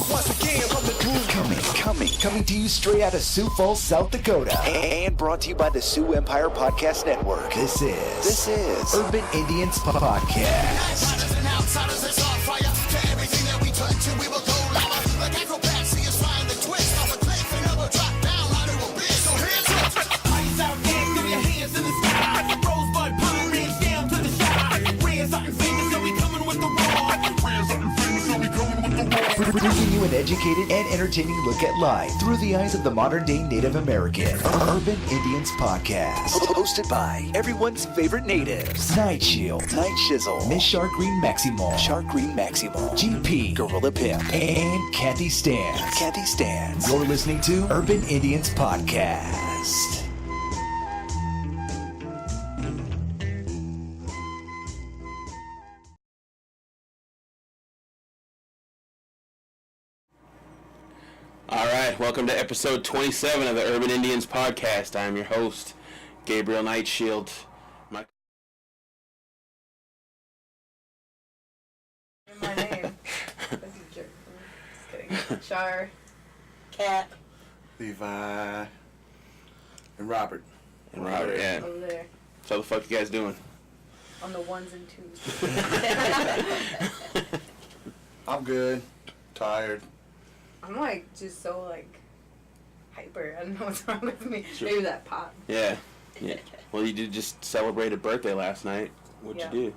Once again from the groove. Coming to you straight out of Sioux Falls, South Dakota. And brought to you by the Sioux Empire Podcast Network. This is Urban Indianz Podcast. Bringing you an educated and entertaining look at life through the eyes of the modern-day Native American. Urban Indianz Podcast. Hosted by everyone's favorite natives. Night Shield, Night Shizzle, Miss Shark Green Maximal, GP, Gorilla Pimp, and Candy Stands. You're listening to Urban Indianz Podcast. Welcome to episode 27 of the Urban Indianz Podcast. I am your host, Gabriel Nightshield. My name. Just kidding. Char. Cat. Levi. And Robert. Yeah. Over there. So the fuck you guys doing? On the ones and twos. I'm good. Tired. I'm just so hyper. I don't know what's wrong with me. Sure. Maybe that pop. Yeah. Well, you did just celebrate a birthday last night. What'd you do?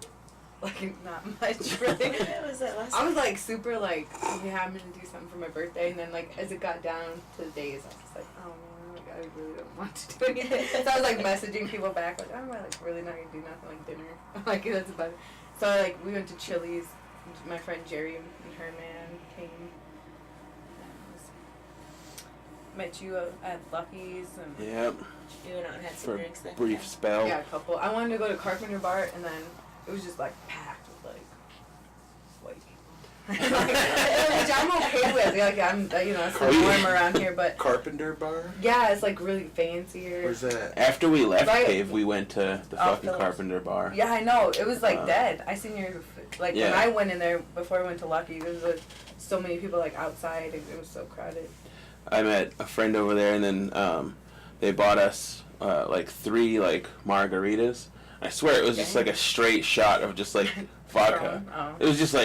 Not much, really. What was it last I was super we happened to do something for my birthday, and then as it got down to the days, I was just oh man, I really don't want to do anything. So I was messaging people back I'm really not gonna do nothing dinner. That's about it. So we went to Chili's. My friend Jerry and her man came. Met you at Lucky's and Yep. you went out and had some For drinks then. a brief spell. Yeah, a couple. I wanted to go to Carpenter Bar, and then it was just packed with white people. Which I'm okay with. I'm it's warm around here, but Carpenter Bar? yeah, it's really fancier. Where's that? After we left Right. Cave, we went to the fucking Phillips. Carpenter Bar. Yeah, I know. It was dead. I seen your when Yeah. I went in there before I went to Lucky. There was so many people outside. It was so crowded. I met a friend over there, and then they bought us 3 margaritas. I swear it was just a straight shot of just vodka. Oh. It was just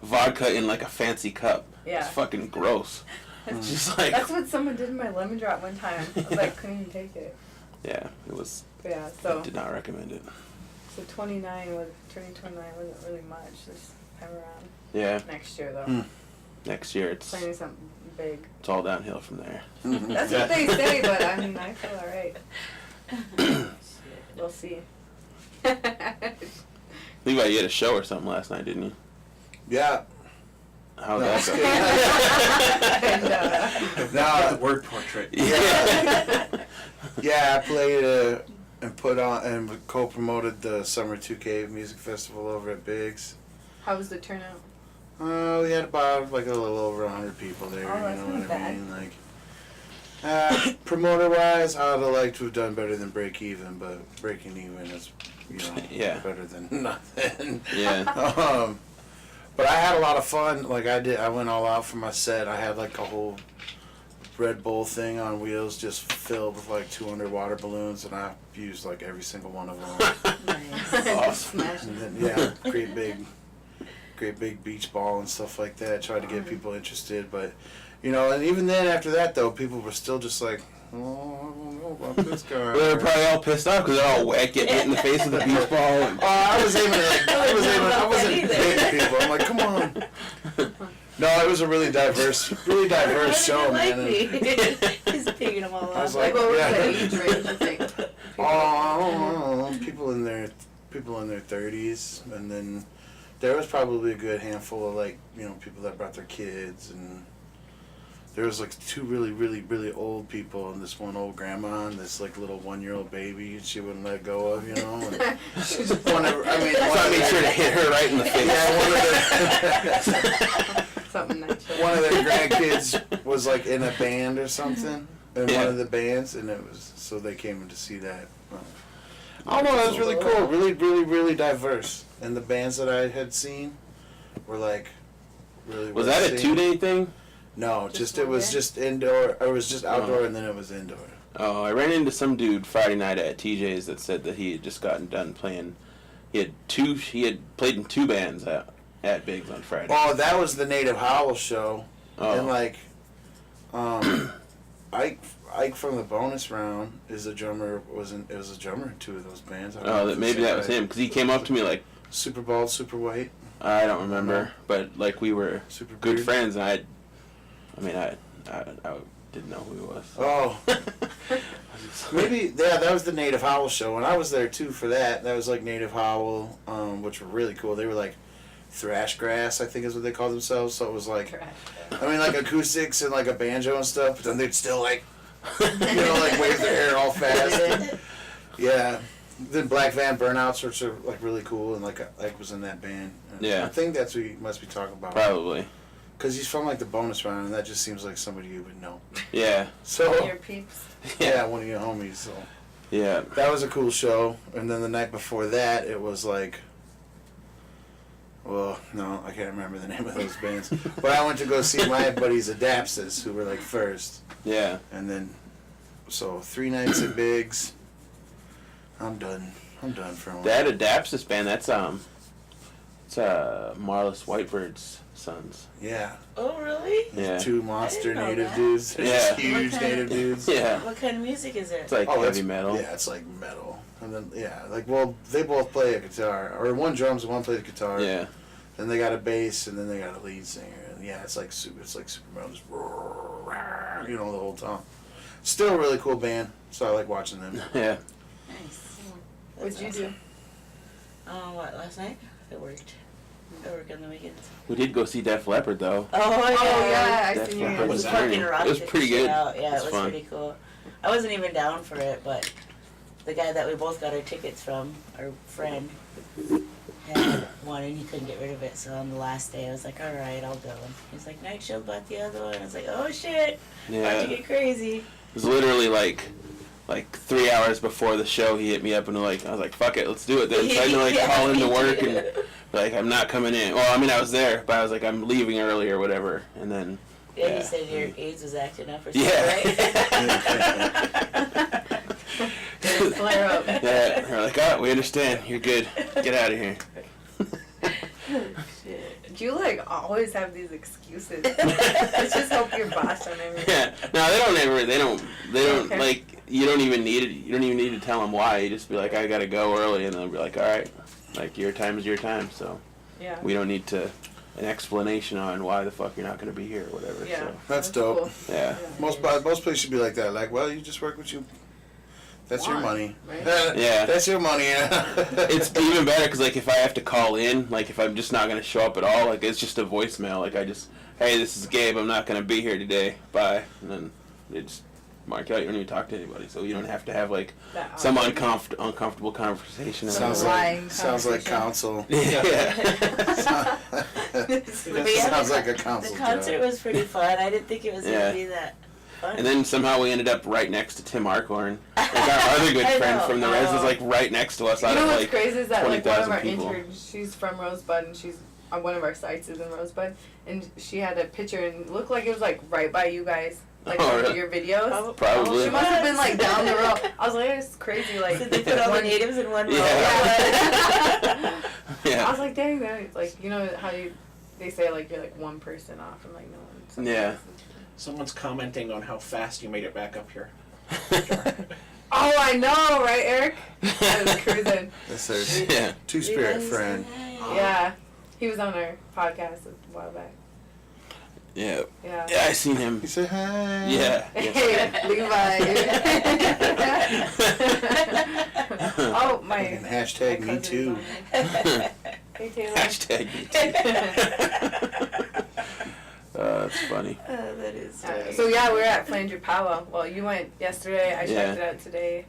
vodka in a fancy cup. Yeah. It's fucking gross. It's just That's what someone did in my lemon drop one time. I was couldn't even take it. Yeah, it was. Yeah, I did not recommend it. So turning 29 wasn't really much this time around. Yeah. Next year though. Next year it's Planning something big. It's all downhill from there. That's what they say, but I feel alright. We'll see. Levi, you had a show or something last night, didn't you? Yeah. How'd No, that go? And, The word portrait. Yeah. Yeah, I played and put on and co-promoted the Summer 2K Music Festival over at Biggs. How was the turnout? We had about a little over 100 people there. Oh, that's you know not what I mean? Promoter-wise, I'd have liked to have done better than break even, but breaking even is, Yeah. better than nothing. Yeah. But I had a lot of fun. I went all out for my set. I had a whole Red Bull thing on wheels just filled with 200 water balloons, and I used every single one of them. Nice. Awesome. And then, great big beach ball and stuff like that. Tried to get people interested, but and even then after that though, people were still just oh, I don't know about this guy. They were probably all pissed off because they're all wet, getting hit in the face with a beach ball. And... I wasn't hitting people. I'm come on. No, it was a really diverse show, man. And, He's picking them all I was up. What was the age range, I think? I don't know, people in their 30s, and then there was probably a good handful of people that brought their kids, and there was 2 really old people and this one old grandma and this little 1-year-old baby she wouldn't let go of, and she just so I made sure to hit her right in the face. Yeah, one of their grandkids was in a band or something in one of the bands, and it was so they came in to see that. I don't know, it was really cool, really diverse, and the bands that I had seen were really. Was that a 2-day thing? No, Just it was one day? just indoor. Or it was just outdoor, and then it was indoor. Oh, I ran into some dude Friday night at TJ's that said that he had just gotten done playing. He had played in 2 bands at Biggs on Friday. Oh, that was the Native Howl show, and like, Ike from the bonus round is a drummer. It was a drummer in 2 of those bands. Maybe that was him because he came up to me like super bald, super white. I don't remember, but like we were Super good beard. friends, and I didn't know who he was. Oh, maybe that was the Native Howl show, and I was there too for that. That was like Native Howl, which were really cool. They were like thrash grass, I think is what they called themselves. So it was like, I mean, like acoustics and like a banjo and stuff, but then they'd still like, like wave their hair all fast. Yeah. Then Black Van Burnouts, which are like really cool, and like was in that band. Yeah. I think that's what you must be talking about. Probably. Because he's from like the bonus round, and that just seems like somebody you would know. Yeah. So Your peeps. yeah, one of your homies. So Yeah. that was a cool show. And then the night before that, it was like, well, no, I can't remember the name of those bands. But I went to go see my buddies Adapsis, who were like first. Yeah. And then, so 3 nights at Biggs. I'm done for a while. That Adapsis band. It's Marlis Whitebird's sons. Yeah. Oh, really? Yeah. 2 monster I didn't know native that. dudes. They're Yeah. just huge What kind native of- dudes. Yeah. What kind of music is it? It's like that's heavy metal. Yeah, it's like metal. And then, yeah, like, well, they both play a guitar. Or one drums and one plays guitar. Yeah. Then they got a bass, and then they got a lead singer. And yeah, it's like super metal. Just, the whole time. Still a really cool band. So I like watching them. Yeah. Nice. What'd you do? What, last night? I worked. I work on the weekends. We did go see Def Leppard though. Oh, Yeah, I Def seen your Leppard It was was fucking pretty- rocked It was the pretty shit good. out. Yeah, it was fun. pretty cool. I wasn't even down for it, but the guy that we both got our tickets from, our friend, had one and he couldn't get rid of it. So on the last day, I was like, all right, I'll go. And he's like, night show bought the other one. I was like, oh shit, Yeah. about to get crazy. It was literally like 3 hours before the show. He hit me up and I was like, fuck it, let's do it then. So I had to like Yeah, call into me work too. and like I'm not coming in. Well, I mean I was there, but I was like I'm leaving early or whatever. And then Yeah, you said your AIDS was acting up or something, Yeah. right? Flare up. yeah, they're like, oh, we understand. You're good. Get out of here. Shit. You like always have these excuses. Let's just hope your boss don't ever. Yeah. No, they don't Okay. like. You don't even need it. You don't even need to tell them why. You just be like, I gotta go early, and they'll be like, all right, like your time is your time. So Yeah. we don't need an explanation on why the fuck you're not gonna be here or whatever. Yeah. So That's dope. Cool. yeah. Most places should be like that. Like, well, you just work what you. That's your Want, money. right? Yeah. That's your money. It's even better because like if I have to call in, like if I'm just not gonna show up at all, like it's just a voicemail. Like I just, hey, this is Gabe. I'm not gonna be here today. Bye. And then they just mark out. You don't even talk to anybody, so you don't have to have like That some awkward- uncomfortable conversation. sounds lying like council. yeah. But yeah, Sounds the- like a council The concert job. was pretty fun. I didn't think it was Yeah. gonna be that fun. And then somehow we ended up right next to Tim Arkhorn. Like our other good I friend know. from the res was like right next to us. You Out know of what's like crazy is that like one of 20,000 our people. interns, she's from Rosebud and she's on one of our sites is in Rosebud, and she had a picture and it looked like it was like right by you guys, like Oh, one of really? your videos. Probably. She must have been like down the road. I was like, it's crazy. Like So they put all the one- natives in one row. Yeah. I Yeah. was like, dang, that like you know how they say like you're like one person off and like no one. sometimes Yeah. it's- Someone's commenting on how fast you made it back up here. Oh, I know, right, Eric? I was cruising. That's their Yeah. two-spirit friend. Yeah, he was on our podcast a while back. Yeah. Yeah. Yeah, I seen him. You say hi. Yeah. Hey, Levi. Oh, my. And hashtag my me cousin's too. on there. Hey, Taylor. Hashtag. That's funny. That is funny. So yeah, we were at Flanger Powell. Well, you went yesterday. I checked Yeah. it out today.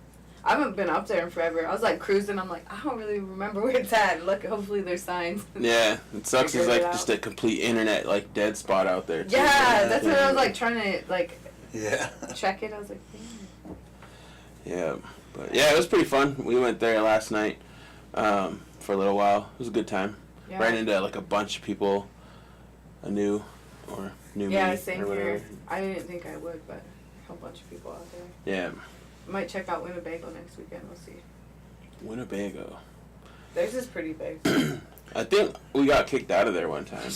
I haven't been up there in forever. I was like cruising. I'm like, I don't really remember where it's at. Look, hopefully there's signs. Yeah, it sucks. Figure It's like it out. just a complete internet like dead spot out there. Too. Yeah, that's what I was like trying to like Yeah. check it. I was like, Yeah, but yeah, it was pretty fun. We went there last night for a little while. It was a good time. yeah. Ran into like a bunch of people I knew. or new Yeah, me same or whatever. here. I didn't think I would, but a whole bunch of people out there. Yeah, Might check out Winnebago next weekend. We'll see. Winnebago. Theirs is pretty big. I think we got kicked out of there one time.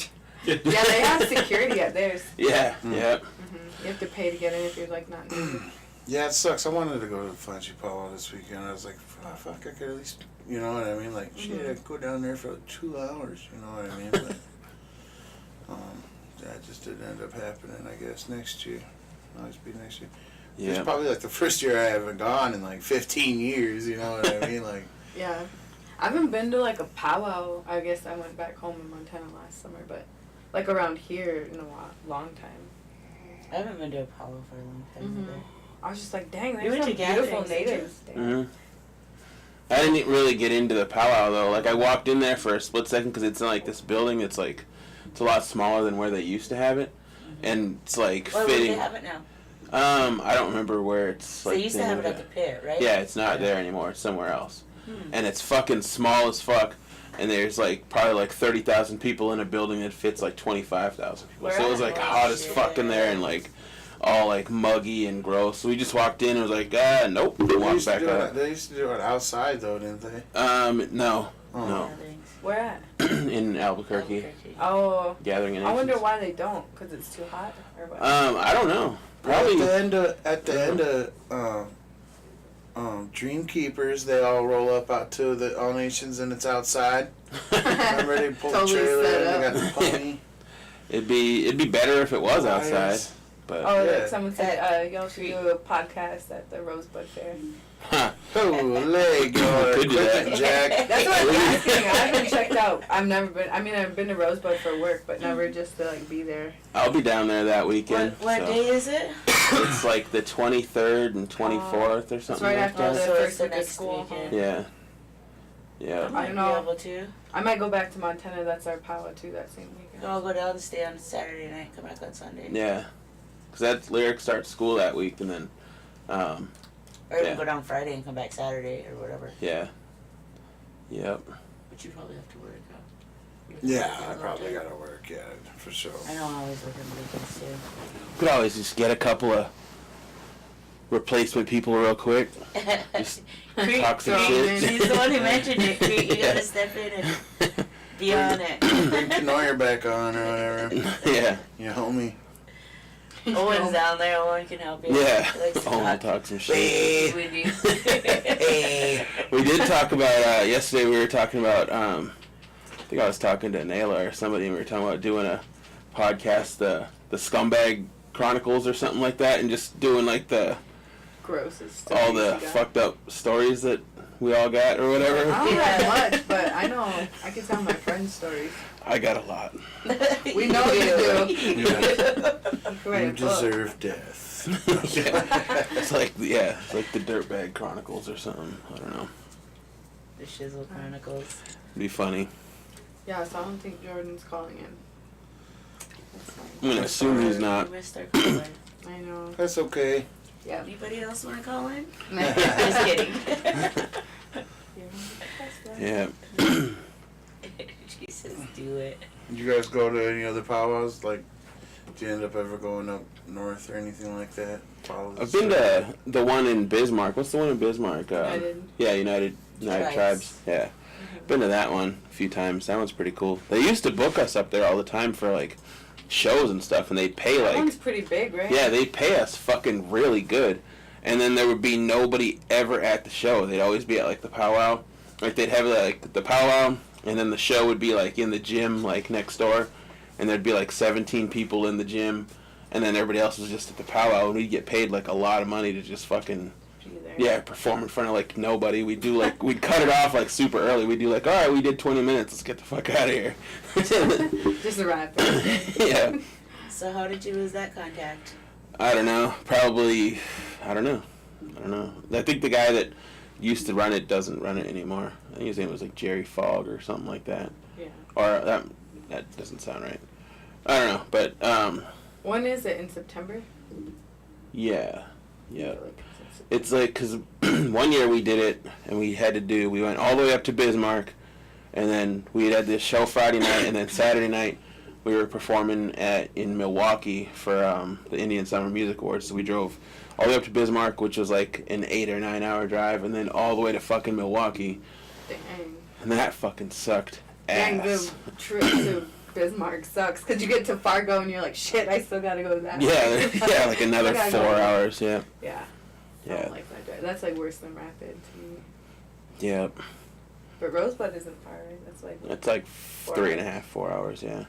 Yeah, they have security at theirs. Yeah, yeah. You have to pay to get in if you're like not new. Yeah, it sucks. I wanted to go to the Flashy Powwow this weekend. I was like, oh, fuck, I could at least, you know what I mean? Like, shit, I could go down there for like 2 hours, you know what I mean? But, that just didn't end up happening, I guess, next year. Always be next year. Yeah. It's probably like the first year I haven't gone in like 15 years, you know what I mean? Like, Yeah. I haven't been to like a powwow. I guess I went back home in Montana last summer, but like around here in a long time. I haven't been to a powwow for a long time either. I was just like, dang, You there's went some to beautiful gatherings, didn't you? natives. Dang. Mm-hmm. I didn't really get into the powwow though. Like I walked in there for a split second because it's in like this building. It's like it's a lot smaller than where they used to have it, and it's like Where would fitting. they have it now? I don't remember where it's. So like they used to they have it moved at the pit, right? Yeah, it's not there anymore. It's somewhere else, Hmm. and it's fucking small as fuck. And there's like probably like 30,000 people in a building that fits like 25,000 people. So it was like hot as fuck in there and like all like muggy and gross. So we just walked in and was like, nope. We walked back up. they used to do it outside though, didn't they? No, Oh. no. Gatherings. Where at? In Albuquerque, Oh, gathering in I wonder nations. why they don't. Cause it's too hot or what? I don't know. Probably. At the end of Dream Keepers, they all roll up out to the All Nations and it's outside. Remember they pull Totally the trailer set and they up. got the pony. It'd be better if it was outside, Nice. but Oh, Yeah. like someone said, y'all should do a podcast at the Rosebud Fair. huh. Holy God, Could do that. equipment jack. That's what I'm asking. I haven't checked out. I've never been. I mean, I've been to Rosebud for work, but never just to like be there. I'll be down there that weekend. What so. day is it? It's like the 23rd and 24th or It's something right like after that. the So first it's the week of next school. weekend. Yeah. I Yeah. might don't be know. able to. I might go back to Montana. That's our powwow too. That same weekend. I'll go down and stay on Saturday night, come back on Sunday. Yeah. Because that lyric starts school that week, and then, Or even Yeah. go down Friday and come back Saturday or whatever. yeah. Yep. But you probably have to work. Yeah, I probably gotta work, yeah, for sure. I know I always work on the weekends too. Could always just get a couple of replacement people real quick. Just Creek, talk some throw shit. them He's the one who mentioned it. Creek, you Yeah. gotta step in and be on it. Neuer back on or whatever. Yeah. You homie. Owen's down there. Owen can help you. Yeah. He likes to Oh, we'll talk talk some shit. with you. We did talk about, yesterday we were talking about, I think I was talking to Nayla or somebody, and we were talking about doing a podcast, the Scumbag Chronicles or something like that, and just doing like Grossest. all stories the you got. fucked up stories that we all got or whatever. I don't Yeah. have much, but I know I can tell my friends' stories. I got a lot. We know you do. You Right, deserve death. Yeah. It's like the Dirtbag Chronicles or something. I don't know. The Shizzle Chronicles. It'd be funny. Yeah, so I don't think Jordan's calling in. That's fine. I'm gonna assume he's not. We missed our calling. I know. That's okay. Yeah. Anybody else want to call in? Just Just kidding. Yeah. Jesus, do it. Did you guys go to any other powwows? Like, did you end up ever going up north or anything like that? Powwows? I've been to the one in Bismarck. What's the one in Bismarck? United. Yeah, United Tribes. Tribes. Yeah. Been to that one a few times. That one's pretty cool. They used to book us up there all the time for like shows and stuff, and they'd pay That like one's pretty big, right? yeah, they'd pay us fucking really good. And then there would be nobody ever at the show. They'd always be at like the powwow. Like they'd have like the powwow, and then the show would be like in the gym like next door, and there'd be like 17 people in the gym, and then everybody else was just at the powwow, and we'd get paid like a lot of money to just fucking Be there. yeah perform in front of like nobody. We'd do like we'd cut it off like super early. We'd do like, all right, we did 20 minutes. Let's get the fuck out of here. Just arrived. Yeah. So how did you lose that contact? I don't know. Probably, I don't know. I think the guy that used to run it doesn't run it anymore. I think his name was like Jerry Fogg or something like that. Yeah. Or that doesn't sound right. I don't know, but When is it? In September? yeah, yeah. I feel like it's in September. It's like because one year we did it and we went all the way up to Bismarck, and then we had this show Friday night, and then Saturday night we were performing in Milwaukee for the Indian Summer Music Awards. So we drove all the way up to Bismarck, which was like an 8 or 9 hour drive, and then all the way to fucking Milwaukee. Dang. And that fucking sucked Dang, the ass. trip to Bismarck sucks because you get to Fargo and you're like, shit, I still gotta go to that. Yeah, like another I gotta 4 go. hours. Yeah. Yeah. I Yeah. don't like that drive. That's like worse than Rapid to me. Yeah. But Rosebud isn't far, right? That's like It's like 3.5, 4 hours. Yeah.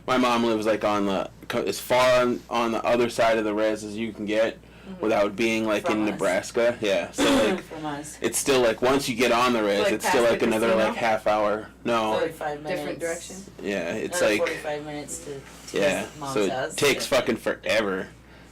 My mom lives like as far on the other side of the res as you can get. Without being like From in us. Nebraska, yeah. So like, From us. it's still like once you get on the res, Like it's still past like the another casino? like half hour. No, 45 minutes. different direction. yeah, it's Another like 45 minutes to yeah. his mom's So it house. takes fucking forever.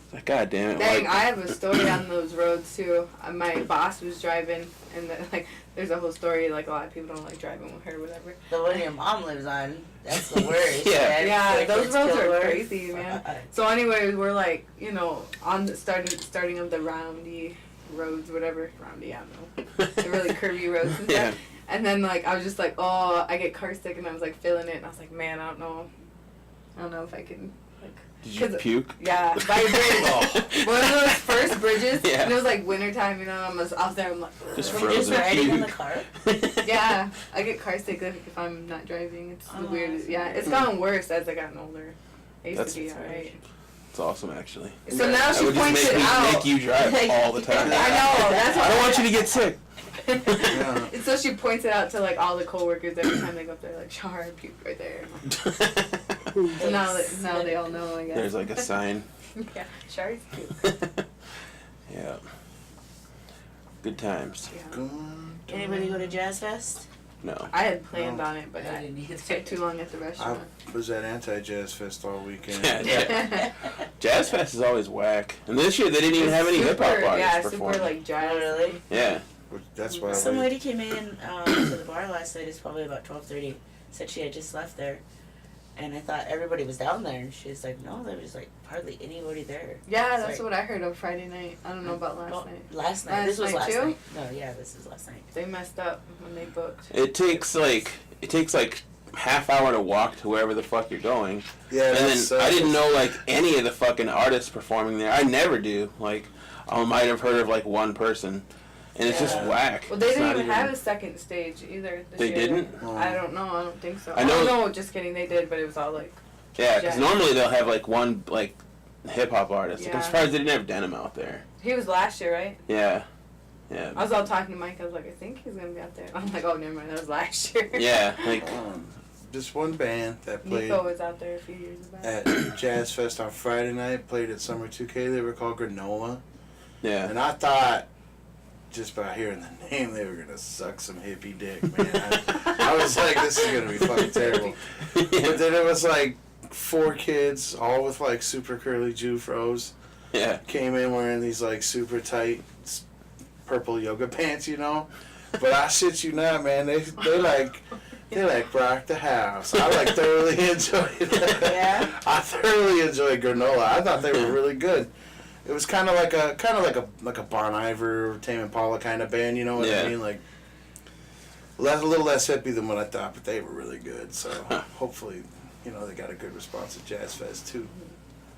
It's like god damn it. Dang, like, I have a story on those roads too. My boss was driving, and like, there's a whole story. Like a lot of people don't like driving with her, or whatever. The one your mom lives on, that's the worst. Yeah. man. Yeah, Like, those it's roads are killer. crazy, man. So, anyways, we're like, you know, on the starting of the roundy roads, whatever. Roundy, I don't know. The really curvy roads and stuff. Yeah. And then like I was just like, oh, I get car sick, and I was like feeling it, and I was like, man, I don't know if I can. Like, did you 'cause- puke? Yeah, by a bridge. One of those first bridges. Yeah. And it was like wintertime, you know. I was out there. I'm like, Just Were you just frozen riding in the puke. car? yeah, I get car sick if I'm not driving. It's the Oh, weirdest. that's Yeah, weird. it's gotten worse as I gotten older. I used That's- to be alright. It's awesome actually. So now That she would just points it out. make you drive all the time. I know. That's what I don't want you to get sick. Yeah. And so she points it out to like all the coworkers every time they go up there, like Char puke right there. So now they all know. I guess. There's like a sign. yeah, Char's puke. Yeah. Good times. Yeah. Anybody go to Jazz Fest? No. I had planned on it, but I I didn't either. took too long at the I restaurant. was at Anti-Jazz Fest all weekend. Yeah. Jazz Fest is always whack. And this year they didn't even have any hip hop artists Yeah, perform. super like jazz. Oh, really? Yeah. That's why Some I lady came in to the bar last night. It's probably about 12:30. Said she had just left there, and I thought everybody was down there. And she was like, "No, there was like hardly anybody there." Yeah, that's Sorry. what I heard on Friday night. I don't know about last Well, night. Last night. Last This was night last too? night. No, yeah, this is last night. They messed up when they booked. It takes like half hour to walk to wherever the fuck you're going. Yeah, And then that's, I didn't know like any of the fucking artists performing there. I never do. Like I might have heard of like one person. And it's just Yeah. whack. Well, they It's didn't not even have a second stage either. This They year. didn't? I don't know. I don't think so. I know- Oh, no, just kidding. They did, but it was all like. Yeah, because Yeah. normally they'll have like one like hip hop artist. Like, I'm Yeah. surprised they didn't have Denim out there. He was last year, right? Yeah. Yeah. I was all talking to Mike. I was like, I think he's gonna be out there. I'm like, oh, never mind. That was last year. Yeah. Like Just one band that played Nico was out there a few years back. at Jazz Fest on Friday night, played at Summer 2K. They were called Granola. yeah. And I thought, just by hearing the name, they were going to suck some hippie dick, man. I was like, this is going to be fucking terrible. But then it was like 4 kids, all with like super curly Jew fros, Yeah. came in wearing these like super tight purple yoga pants, you know? But I shit you not, man. They like rocked the house. I like thoroughly enjoyed it. Yeah? I thoroughly enjoyed Granola. I thought they were really good. It was kind of like a Bon Iver, Tame Impala kind of band. You know what Yeah. I mean? Like a little less hippie than what I thought, but they were really good. So hopefully, you know, they got a good response at Jazz Fest too.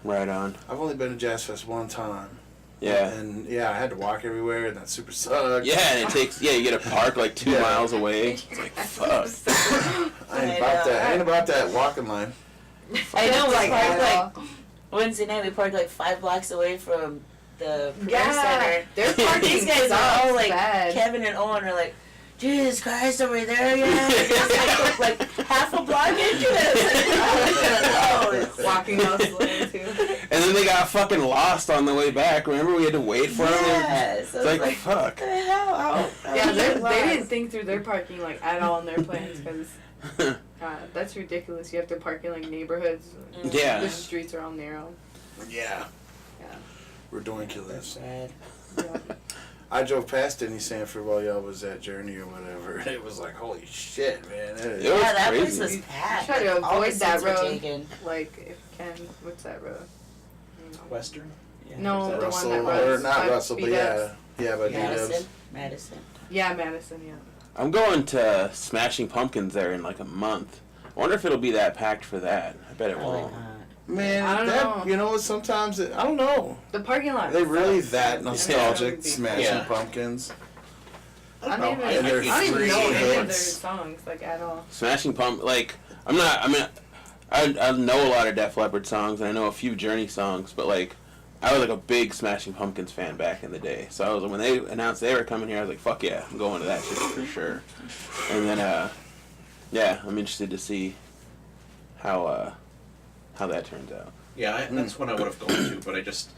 Right on. I've only been to Jazz Fest one time. Yeah. And yeah, I had to walk everywhere, and that super sucked. Yeah, and it takes you get a park like 2 Yeah. miles away. It's like fuck. I ain't about that walking line. I know, Like, we parked at like Wednesday night. We parked like 5 blocks away from the Premier Yeah, Center. their parking These guys are sucks all like bad. Kevin and Owen are like, Jesus Christ, are we there yet? Just like half a block into it. It's like, Walking out slow too. And then they got fucking lost on the way back. Remember we had to wait for them? yes. It's like, fuck. What the hell? How Yeah, did we get they didn't lost? think through their parking like at all in their plans because that's ridiculous. You have to park in like neighborhoods. Yeah. The streets are all narrow. Yeah. Yeah. Ridiculous. Bad. Yeah. I drove past Denny Sanford while y'all was at Journey or whatever, and it was like, holy shit, man. It was Yeah, that crazy. place was packed. Try to Like, all the avoid that seats were road. taken. Like if you can, what's that road? You know. Western. Yeah. No, the Russell, one that or runs not by Russell, but B-Dubs. yeah, by Madison. D-Dubs. Madison. Yeah, Madison. Yeah. I'm going to Smashing Pumpkins there in like a month. I wonder if it'll be that packed for that. I bet it Probably won't. not. Man, I don't know. you know, sometimes I don't know. The parking lot. Are they really sucks. that Yeah. nostalgic? Smashing Yeah. Pumpkins. I don't even, And there's I don't even know three any of their hits. songs like at all. Smashing Pump, like I know a lot of Def Leppard songs and I know a few Journey songs, but like I was like a big Smashing Pumpkins fan back in the day. So I was when they announced they were coming here, I was like, fuck yeah, I'm going to that shit for sure. And then yeah, I'm interested to see how that turns out. Yeah, that's one I would have gone to, but I just,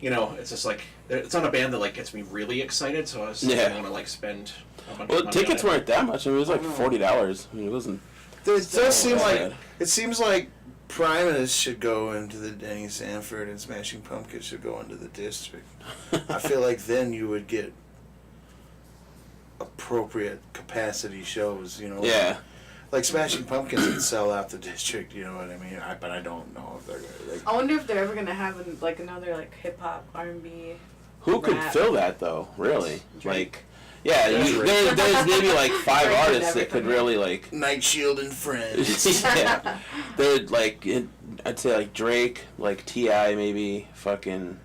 it's just like it's not a band that like gets me really excited, so I was Yeah. I don't want to like spend a bunch Well, of money tickets on it. weren't that much. I mean, it was like $40. I mean, it wasn't. It does seem like bad. it seems like Primus should go into the Denny Sanford and Smashing Pumpkins should go into the District. I feel like then you would get appropriate capacity shows, Yeah. Like Smashing Pumpkins would sell out the District, you know what I mean? But I don't know if they're gonna. I wonder if they're ever gonna have another hip hop R&B. Who could Rap. fill that though? Really? Drake. Like, yeah, there's maybe like 5 Drake and artists that could everything. really like. Night Shield and Friends. Yeah, they'd like. I'd say like Drake, like T.I. maybe, fucking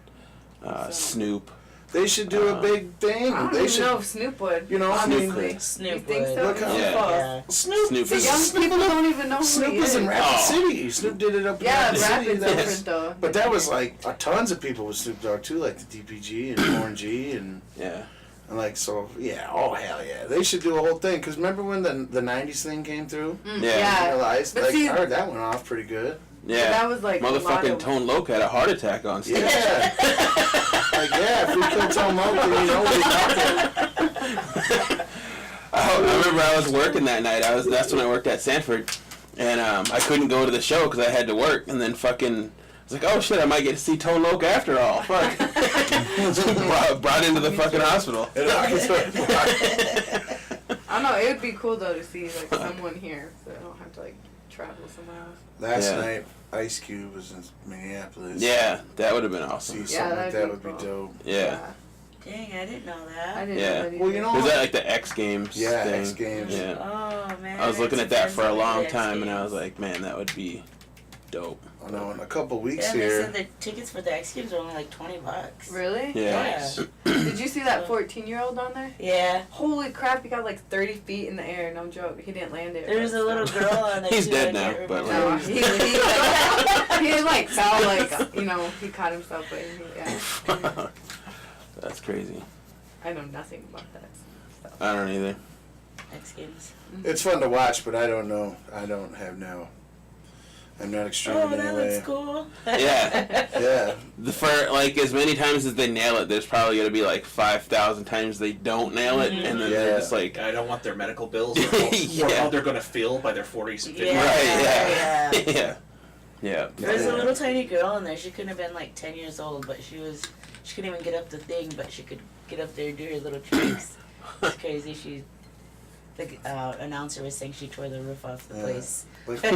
Snoop. They should do a big thing. I don't They even should. know if Snoop would. You know, I mean, honestly. Snoop You think would. so? Look how Yeah. Snoop Snoop The is young people don't even know who Snoop he is in Rapid Oh. City. Snoop did it up in Yeah, Rapid rap City. is That was- different though. But that was like tons of people with Snoop Dogg too, like the DPG and Warren G and Yeah. like so. Yeah, oh hell yeah, they should do a whole thing. Cause remember when the '90s thing came through? Yeah. You Yeah. realized, But like see- I heard that went off pretty good. Yeah. That was like a lot Motherfucking of- Tone Loc had a heart attack on stage. Yeah. Like yeah, if we kill Tom Monk, then you know we're talking. I remember I was working that night. That's when I worked at Sanford, and I couldn't go to the show because I had to work. And then fucking, I was like, oh shit, I might get to see Tone Loc after all. Fuck. brought into the fucking hospital. I don't know. It would be cool though to see like someone here, so I don't have to like travel somewhere else. Last Yeah. night, Ice Cube was in Minneapolis. Yeah, that would have been See awesome. something Yeah, like that'd that be would be cool. dope. Yeah. Dang, I didn't know I that. didn't Yeah. know that either. Well, you know- Was that like the X Games Yeah, thing? X Games. Yeah. Oh man. I was looking at that for a long time, and I was was like, man, that would be dope. I know in a couple weeks Yeah, they here. said the tickets for the X Games are only like $20. Really? Yeah. Did you see that 14-year-old on there? Yeah. Holy crap! He got like 30 feet in the air. No joke. He didn't land it. There was but a little still. girl on there He's too. dead I now, can't but, remember. No, he like fell like he caught himself, but yeah. That's crazy. I know nothing about that stuff. I don't either. X Games. It's fun to watch, but I don't know. I don't have now. I'm not extreme Oh, in that any way. looks cool. Yeah. Yeah. For like as many times as they nail it, there's probably gonna be like 5,000 times they don't nail it, and then they're Yeah. just like, I don't want their medical bills or how they're going to feel by their 40s and 50s. Yeah. right, yeah, yeah, yeah. There was Yeah. a little tiny girl in there. She couldn't have been like 10 years old, but she couldn't even get up the thing, but she could get up there and do her little tricks. It's crazy. The announcer was saying she tore the roof off the Yeah. place. Like the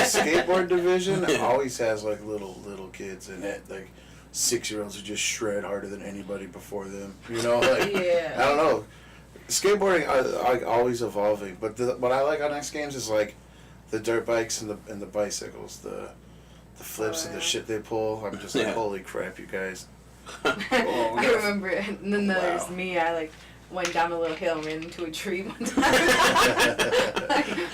skateboard division always has like little kids in it. Like 6-year-olds who just shred harder than anybody before them. You know, like Yeah. I don't know. Skateboarding are always evolving, but what I like on X Games is like the dirt bikes and the bicycles, the flips and the shit they pull. I'm just like, Yeah. holy crap, you guys! I remember it. And then there's Wow. me. I like went down a little hill and ran into a tree one time.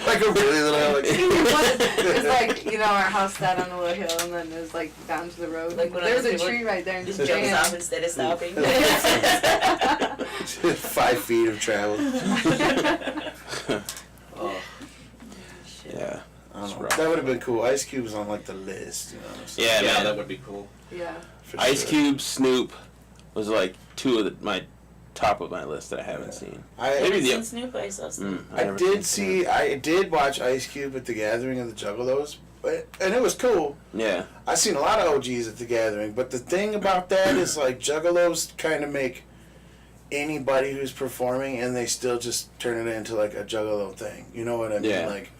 Like a really little like. It's like, our house sat on a little hill and then it was like down to the road. Like when There's I a was tree right there and Just just jumps off jammed. instead of stopping. 5 feet of travel. Oh, Yeah. I don't know. rough. That would have been cool. Ice Cube's on like the list, you know. So, Yeah, yeah, man. that would be cool. Yeah. for Ice sure. Cube, Snoop was like two of my top of my list that I haven't seen. I Maybe I've the- seen Snoop. I saw Snoop. I never did seen see. I did watch Ice Cube at the Gathering of the Juggalos, and it was cool. Snoop. Yeah. I seen a lot of OGs at the Gathering, but the thing about that is like Juggalos kind of make anybody who's performing, and they still just turn it into like a Juggalo thing. You know what I mean? Yeah. Like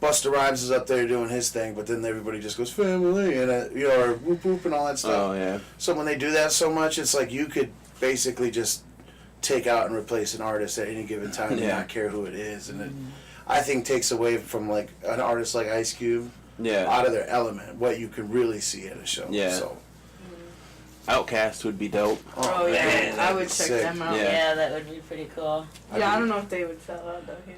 Busta Rhymes is up there doing his thing, but then everybody just goes family and or whoop whoop and all that stuff. Oh yeah. So when they do that so much, it's like you could basically just take out and replace an artist at any given time and Yeah. not care who it is. And I think takes away from like an artist like Ice Cube Yeah. out of their element. What you can really see at a show. Yeah. So. Outcast would be dope. Oh, yeah, man, I would that's check sick. them out. Yeah. Yeah, that would be pretty cool. Yeah, I don't know if they would sell out though here.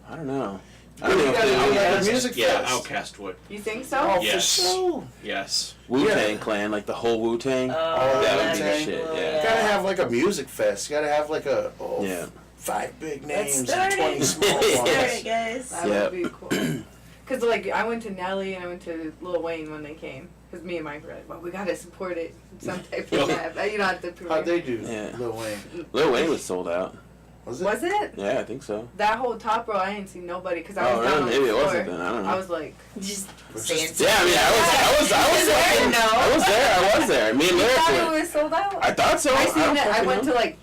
I don't know. I You don't know gotta if do they like a music Yeah, fest. Outcast would. You think so? Oh, Yes. for sure. Yes. Wu-Tang Clan, like the whole Wu-Tang. Oh, that would that'd be Wu-Tang. shit, cool, yeah. You gotta have like a music fest. You gotta have like a Yeah. 5 big Let's names start and 20 it. small Let's ones. start it, guys. That Yeah. would be cool. Cause like I went to Nelly and I went to Lil Wayne when they came. Cause me and Mike were like, well, we gotta support it in some type of way. You know, at the premiere. How'd they do, Yeah. Lil Wayne? Lil Wayne was sold out. Was it? Was it? Yeah, I think so. That whole top row, I didn't see nobody because I Oh, was down on really? Maybe the it floor. wasn't then. I don't know. I was like, Just Was saying just- Yeah, I mean, I was there. No. I was there. Me and you Lyric thought went. it was sold out? I thought so. I seen don't it. I fucking went know. to like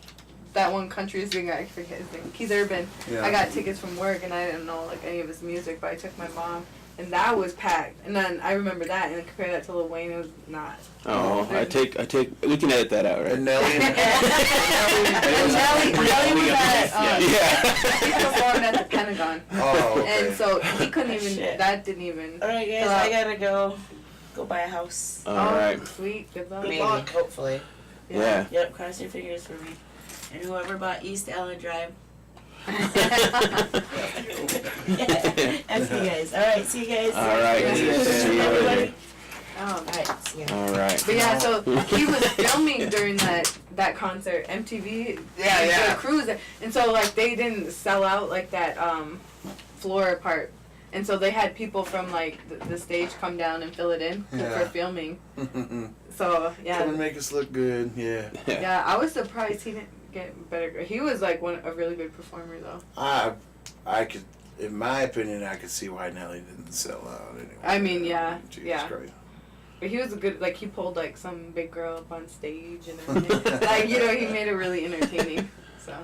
that one country singer. I forget his name. Keith Urban. Yeah. I got tickets from work and I didn't know like any of his music, but I took my mom. And that was packed. And then I remember that, and then compare that to Lil Wayne, it was not. Oh, I take. We can edit that out, right? And Nelly. And Nelly was at, Yeah. he performed at the Pentagon. Oh, okay. And so he couldn't even, Shit. that didn't even. All right, guys, I gotta go buy a house. All right. Sweet, good luck. Maybe, hopefully. Yeah. Yep, cross your fingers for me. And whoever bought East Allen Drive. That's you guys. All right, see you guys. All right. See you Everybody. later. All right, see ya. All right. But yeah, so he was filming during that concert, MTV. Yeah, yeah. The cruise, and so like they didn't sell out like that floor part, and so they had people from like the stage come down and fill it in Yeah. for filming. So Come yeah, and make us look good. Yeah. yeah, I was surprised he didn't get better. He was like a really good performer though. I could, in my opinion, I could see why Nelly didn't sell out anyway. I mean, yeah, Jesus yeah. Christ. But he was a good, like, he pulled, like, some big girl up on stage and everything. Like, you know, he made it really entertaining, so.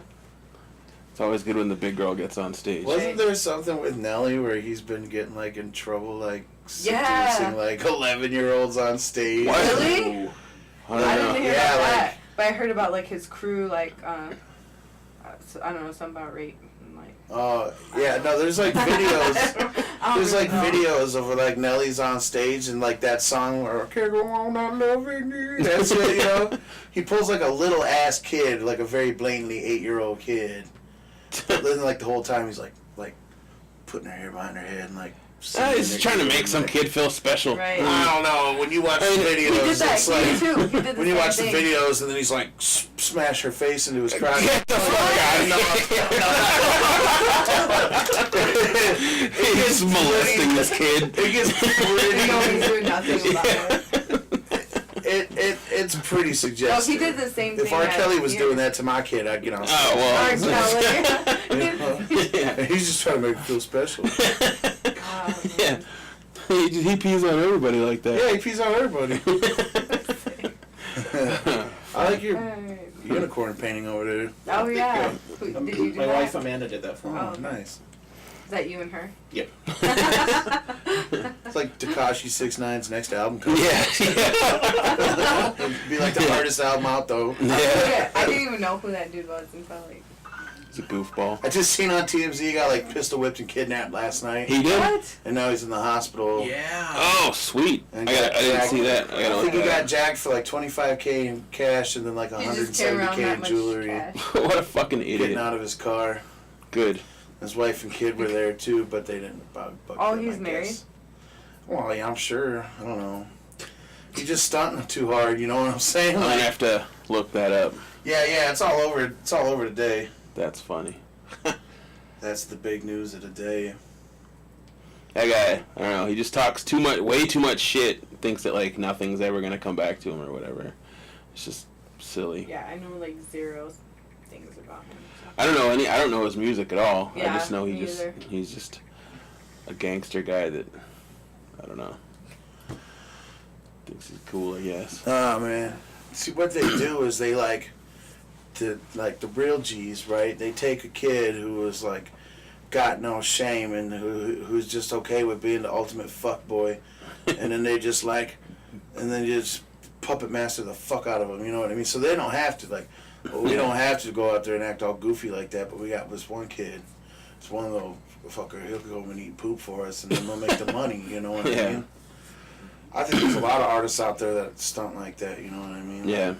It's always good when the big girl gets on stage. Wasn't there something with Nelly where he's been getting like in trouble, like Yeah. seducing like 11-year-olds on stage? What? Really? I I don't didn't know. hear Yeah, about like- that. But I heard about, like, his crew, like, I don't know, something about rape. And, like, Oh yeah, no. There's like videos. I don't There's like really know. videos of like Nelly's on stage and like that song where I can't go on not loving you. That's it, you know. He pulls like a little ass kid, like a very blatantly 8-year-old kid. But then like the whole time he's like putting her hair behind her head and like. He's just trying to make some kid feel special. Right. I don't know. When you watch the I mean, videos, He did that it's here, like too. He did the when you same watch thing. the videos and then he's like smash her face into his crotch. Get the fuck out! He's molesting this kid. It gets You know, he's pretty. doing nothing about it. It's pretty Well, suggestive. he did the same thing. If R. at Kelly was here. doing that to my kid, I'd get on. Oh, well. R. Kelly. Yeah. He's just trying to make him feel special. Yeah. He pees on everybody like that. Yeah, he pees on everybody. I like your Alright. unicorn painting over there. Oh yeah. Did you do My that? wife Amanda did that for me. Oh, Oh. nice. Is that you and her? Yep. It's like Tekashi 6ix9ine's next album cover. Yeah. It'd be like the hardest album out though. Yeah. Yeah, I didn't even know who that dude was until like. He's a goofball. I just seen on TMZ he got like pistol whipped and kidnapped last night, He did? What? and now he's in the hospital. Yeah. Oh, sweet. I And didn't jacked. see that. I gotta I look think he at got that. jacked for like $25K in cash and then like You just carry around $170K that in much jewelry. cash. What a fucking Getting idiot. out of his car. Good. His wife and kid were there too, but they didn't bug Oh, them, he's I married? guess. Well, yeah, I'm sure. I don't know. He's just stunting too hard. You know what I'm saying? I'm gonna Like, have to look that up. yeah, it's all over. It's all over today. That's funny. That's the big news of the day. That guy, I don't know, he just talks too much, way too much shit. Thinks that like nothing's ever gonna come back to him or whatever. It's just silly. Yeah, I know like 0 things about him. So. I don't know his music at all. I Yeah, just know me either. he's just a gangster guy that I don't know. Thinks he's cool, I guess. Oh man. See what they do is they like the real G's, right? They take a kid who was like got no shame and who's just okay with being the ultimate fuckboy, and then they just just puppet master the fuck out of him. You know what I mean? So they don't have to we don't have to go out there and act all goofy like that. But we got this one kid. It's one of fucker, he'll go home and eat poop for us, and then we'll make the money. You know what I Yeah. mean? I think there's a lot of artists out there that stunt like that. You know what I mean? Yeah.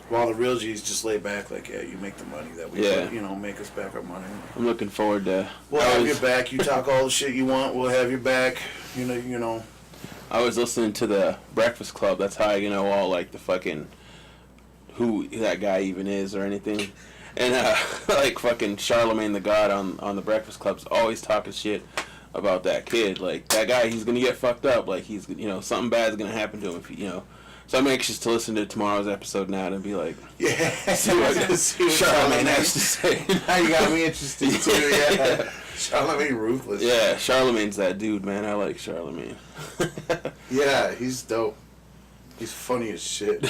While the real G's just lay back, like, yeah, you make the money that we, Yeah. put, you know, make us back our money. I'm looking forward to. We'll have your back. You talk all the shit you want. We'll have your back. You know. I was listening to the Breakfast Club. That's how I know all like the fucking who that guy even is or anything. And like fucking Charlemagne the God on the Breakfast Club's always talking shit about that kid. Like that guy, he's gonna get fucked up. Like he's something bad's gonna happen to him if So I'm anxious to listen to tomorrow's episode now and be like, Yeah. see what Charlemagne has to say. Now you got me interested too. Yeah. Charlemagne ruthless. Yeah, Charlemagne's that dude, man. I like Charlemagne. Yeah, he's dope. He's funny as shit.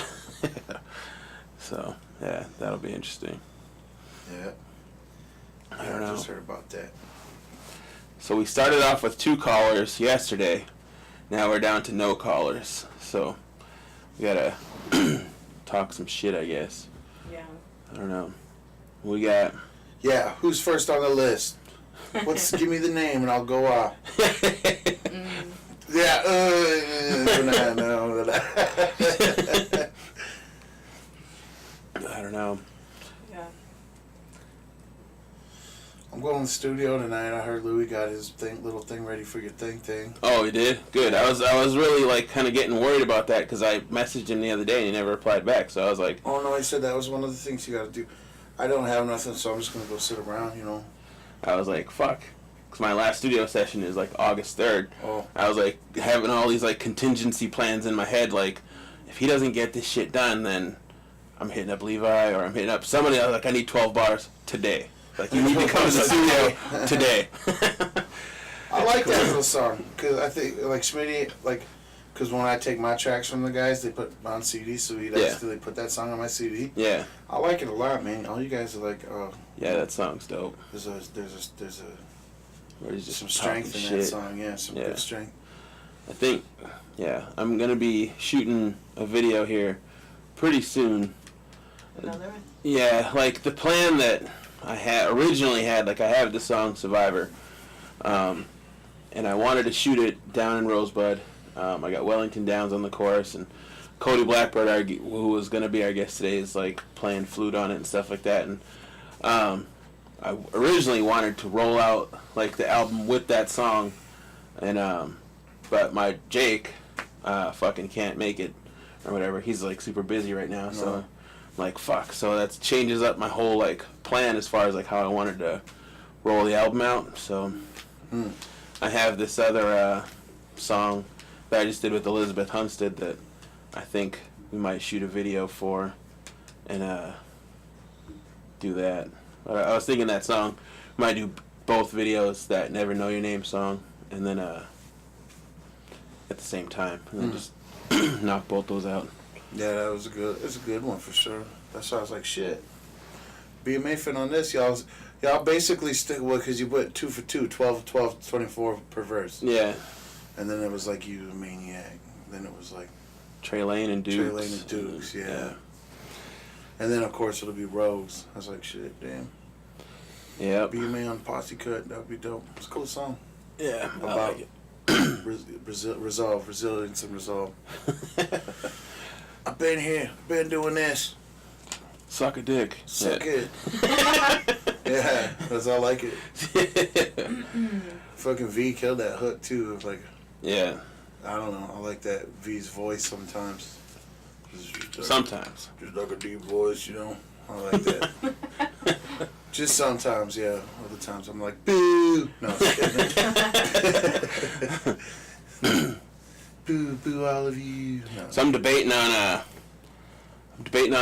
So yeah, that'll be interesting. Yeah. I don't know. just heard about that. So we started off with 2 callers yesterday. Now we're down to no callers. So we gotta talk some shit, I guess. Yeah. I don't know. We got. Yeah, who's first on the list? Give me the name and I'll go off. Yeah. No. I don't know. Yeah. I'm going to the studio tonight. I heard Louis got his little thing ready for your thing. Oh, he did? Good. I was really like kind of getting worried about that because I messaged him the other day and he never replied back. So I was like, Oh no, he said that was one of the things you got to do. I don't have nothing, so I'm just gonna go sit around. I was like, fuck. Because my last studio session is like August 3rd. Oh. I was like having all these like contingency plans in my head. Like, if he doesn't get this shit done, then I'm hitting up Levi or I'm hitting up somebody. I was like, I need 12 bars today. Like, you need to come to the studio today. I like that little song because I think like Schmitty because when I take my tracks from the guys, they put on CD, so they put that song on my CD. Yeah. I like it a lot, man. All you guys are like, oh. Yeah, that song's dope. There's Where he's just some strength in talking that shit. song. Yeah, some Yeah. good strength. I think, yeah, I'm gonna be shooting a video here pretty soon. Another one? Yeah, like the plan that I originally had, like I have the song Survivor, and I wanted to shoot it down in Rosebud. I got Wellington Downs on the chorus, and Cody Blackbird, who was gonna be our guest today, is like playing flute on it and stuff like that. And I originally wanted to roll out like the album with that song, and but my Jake fucking can't make it or whatever. He's like super busy right now, so I'm like fuck. So that changes up my whole like plan as far as like how I wanted to roll the album out. So I have this other song that I just did with Elizabeth Hunstead that I think we might shoot a video for and do that. But I was thinking that song we might do both videos, that Never Know Your Name song, and then at the same time, and then just knock both those out. Yeah, that was it's a good one for sure. That's why I was like, shit. BMA fin on this, y'all basically stick with, because you put 2 for 2, 12, 12, 24 per verse. Yeah. And then it was like You a Maniac. Then it was like Trey Lane and Dukes. Trey Lane and Dukes, yeah. And then of course it'll be Rogues. I was like, shit, damn. Yep. BMA on Posse Cut, that would be dope. It's a cool song. Yeah. I About like it. resilience and resolve. I've been here, been doing this. Suck a dick. Suck it. Yeah, that's all I like it. Fucking V killed that hook too. Like, Yeah. I don't know. I like that V's voice sometimes. Sometimes. Just like a deep voice, I like that. Just sometimes, yeah. Other times I'm like, boo. No, I'm kidding. Boo, boo, all of you. No. So I'm debating on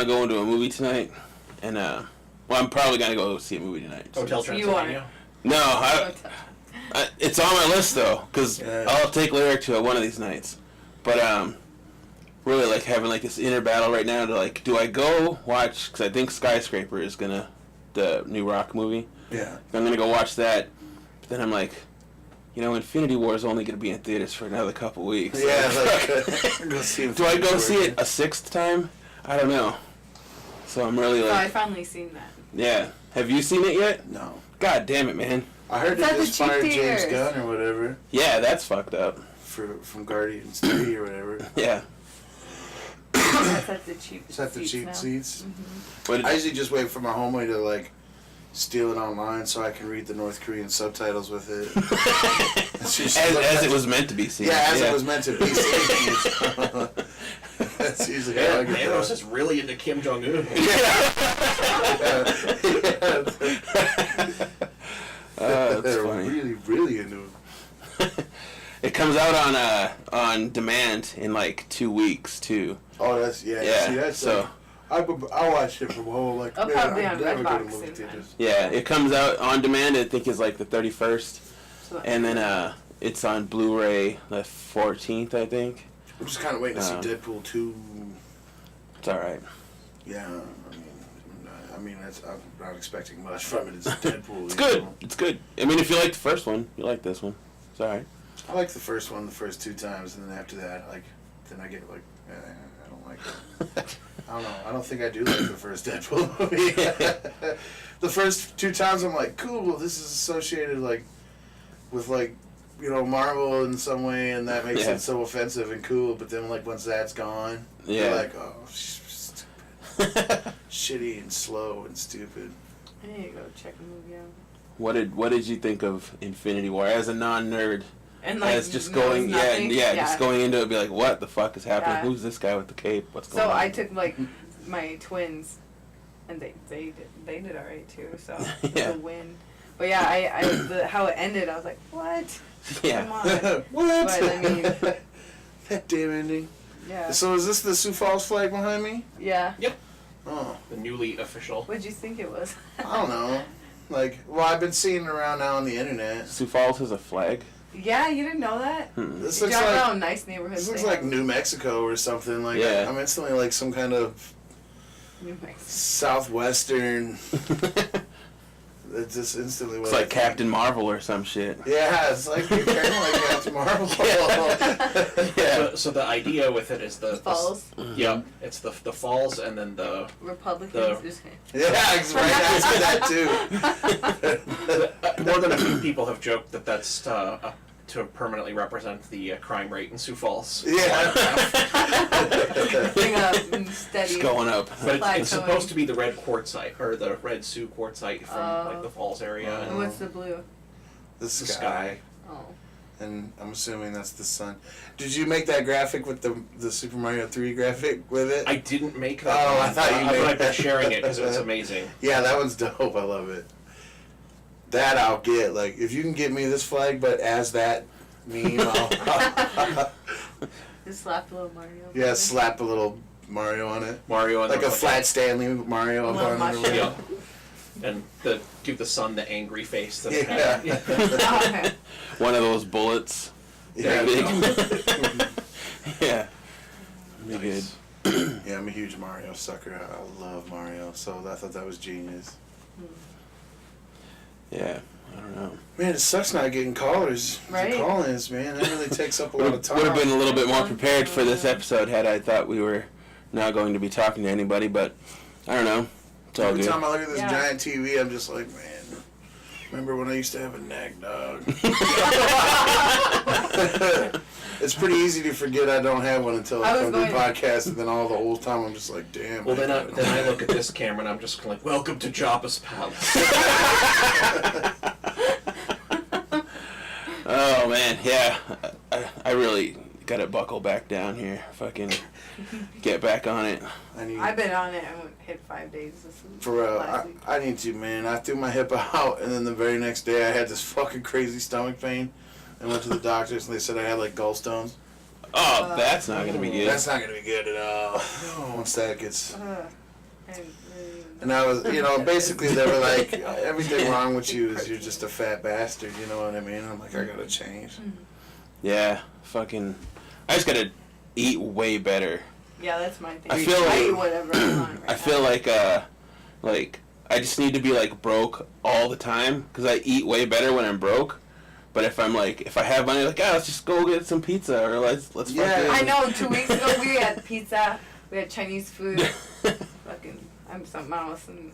going to a movie tonight, and I'm probably gonna go see a movie tonight. Hotel You Transylvania. No, it's on my list though, because Yeah. I'll take Lyric to it one of these nights. But really like having like this inner battle right now to like, do I go watch? Because I think Skyscraper is the new Rock movie. Yeah. I'm gonna go watch that. But then I'm like, Infinity War is only gonna be in theaters for another couple weeks. Yeah, like, go see Do I go see it a 6th time? I don't know. So I'm really Oh, I like, finally seen that. yeah. Have you seen it yet? No. God damn it, man. I heard It's they at the just fired cheap James theaters. Gunn or whatever Yeah, that's fucked up. from Guardians 3 or whatever. Yeah. That's at the cheap Is that the seats cheap now. seats? What did, I usually just wait for my homeboy to like steal it online so I can read the North Korean subtitles with it. as it was meant to be seen. Yeah, as it was meant to be seen. That's usually how I get Thanos that. is really into Kim Jong Un. That's They're funny. really, really into it. It comes out on demand in like 2 weeks too. Oh, that's yeah. Yeah, See, that's so- I watch it from home. Like, I'll man, probably I'm on never go to Redbox movie soon, theaters. Yeah, it comes out on demand. I think is like the 31st, So and then it's on Blu-ray the 14th. I think. I'm just kind of waiting to see Uh, Deadpool 2. It's all right. Yeah, I mean, that's, I'm not expecting much from it. It's Deadpool. It's you good. know? It's good. I mean, if you like the first one, you like this one. It's all right. I like the first one the first 2 times, and then after that, like, then I get like, I don't like it. I don't know. I don't think I do like the first Deadpool movie. The first 2 times, I'm like, cool. Well, this is associated like with like, you know, Marvel in some way, and that makes Yeah. it so offensive and cool. But then, like, once that's gone, Yeah. you're like, oh, stupid, shitty and slow and stupid. I need to go check a movie out. What did you think of Infinity War as a non-nerd? And As just going, just going into it, be like, what the fuck is happening? Yeah. Who's this guy with the cape? What's going So on? I took like my twins, and they did alright too. So it was Yeah. a win. But yeah, how it ended, I was like, what? Yeah. Come on. What? But I mean, That damn ending. yeah, So is this the Sioux Falls flag behind me? yeah. Oh, The newly official. What'd you think it was? I don't know. Like, well, I've been seeing it around now on the internet. Sioux Falls has a flag. Yeah, you didn't know that? This You looks drive like around nice neighborhoods. this looks they like have New Mexico or something. Like, Yeah. I'm instantly like some kind of New Mexico. southwestern. It's just instantly. It's what I like think. Captain Marvel or some shit. Yeah, it's like you're kind of like Captain Marvel. Yeah. So the idea with it is the Falls. Yeah, it's the falls and then the Republicans. Yeah, it's right after that too. more than a few people have joked that that's to permanently represent the crime rate in Sioux Falls. Yeah. Bring up and steady. It's going up. But it's Plateauing. supposed to be the red quartzite or the red Sioux quartzite from like the falls area. And And what's the blue? The the sky. sky. Oh. And I'm assuming that's the sun. Did you make that graphic with the Super Mario 3 graphic with it? I didn't make that. Oh, one, I thought you but made I've been that. sharing it because it's amazing. Yeah, that one's dope. I love it. That I'll get. Like, if you can get me this flag, but as that meme, I'll Just slapped a little Mario. yeah, slap a little Mario on it. Mario and Like the- a flat Stanley Mario A up little on it. or mushroom. whatever. Yeah. And give the sun the angry face. That Yeah. it had. Oh, okay. One of those bullets. Yeah. Big. Yeah. Be good. Nice. Yeah, I'm a huge Mario sucker. I love Mario, so I thought that was genius. Yeah. I don't know. Man, it sucks not getting callers. Right. The call-ins, man. That really takes up a lot of time. Would have been a little bit more prepared for this episode had I thought we were not going to be talking to anybody, but I don't know. It's all Every good. time I look at this Yeah. giant TV, I'm just like, man. Remember when I used to have a nag dog? It's pretty easy to forget I don't have one until I I was come to the going- podcast, and then all the whole time I'm just like, damn. Well, then I I look at this camera and I'm just like, welcome to Jabba's palace. Oh man, yeah. I really gotta buckle back down here. Fucking get back on it. I need, I've been on it. I hit 5 days this week. for real, last week. I need to, man. I threw my hip out, and then the very next day I had this fucking crazy stomach pain. I went to the doctors, and they said I had like gallstones. Oh, that's not gonna be good. That's not gonna be good at all. Once that gets. I didn't really- And I was, you know, basically they were like, everything wrong with you is you're just a fat bastard, you know what I mean? I'm like, I gotta change. Yeah, fucking. I just gotta eat way better. Yeah, that's my thing. I feel I eat like- whatever I want right I feel now. like I just need to be like broke all the time because I eat way better when I'm broke. But if I have money, like, let's just go get some pizza or let's Yeah. fucking. I know, 2 weeks ago we had pizza, we had Chinese food. Fucking, I'm something else, and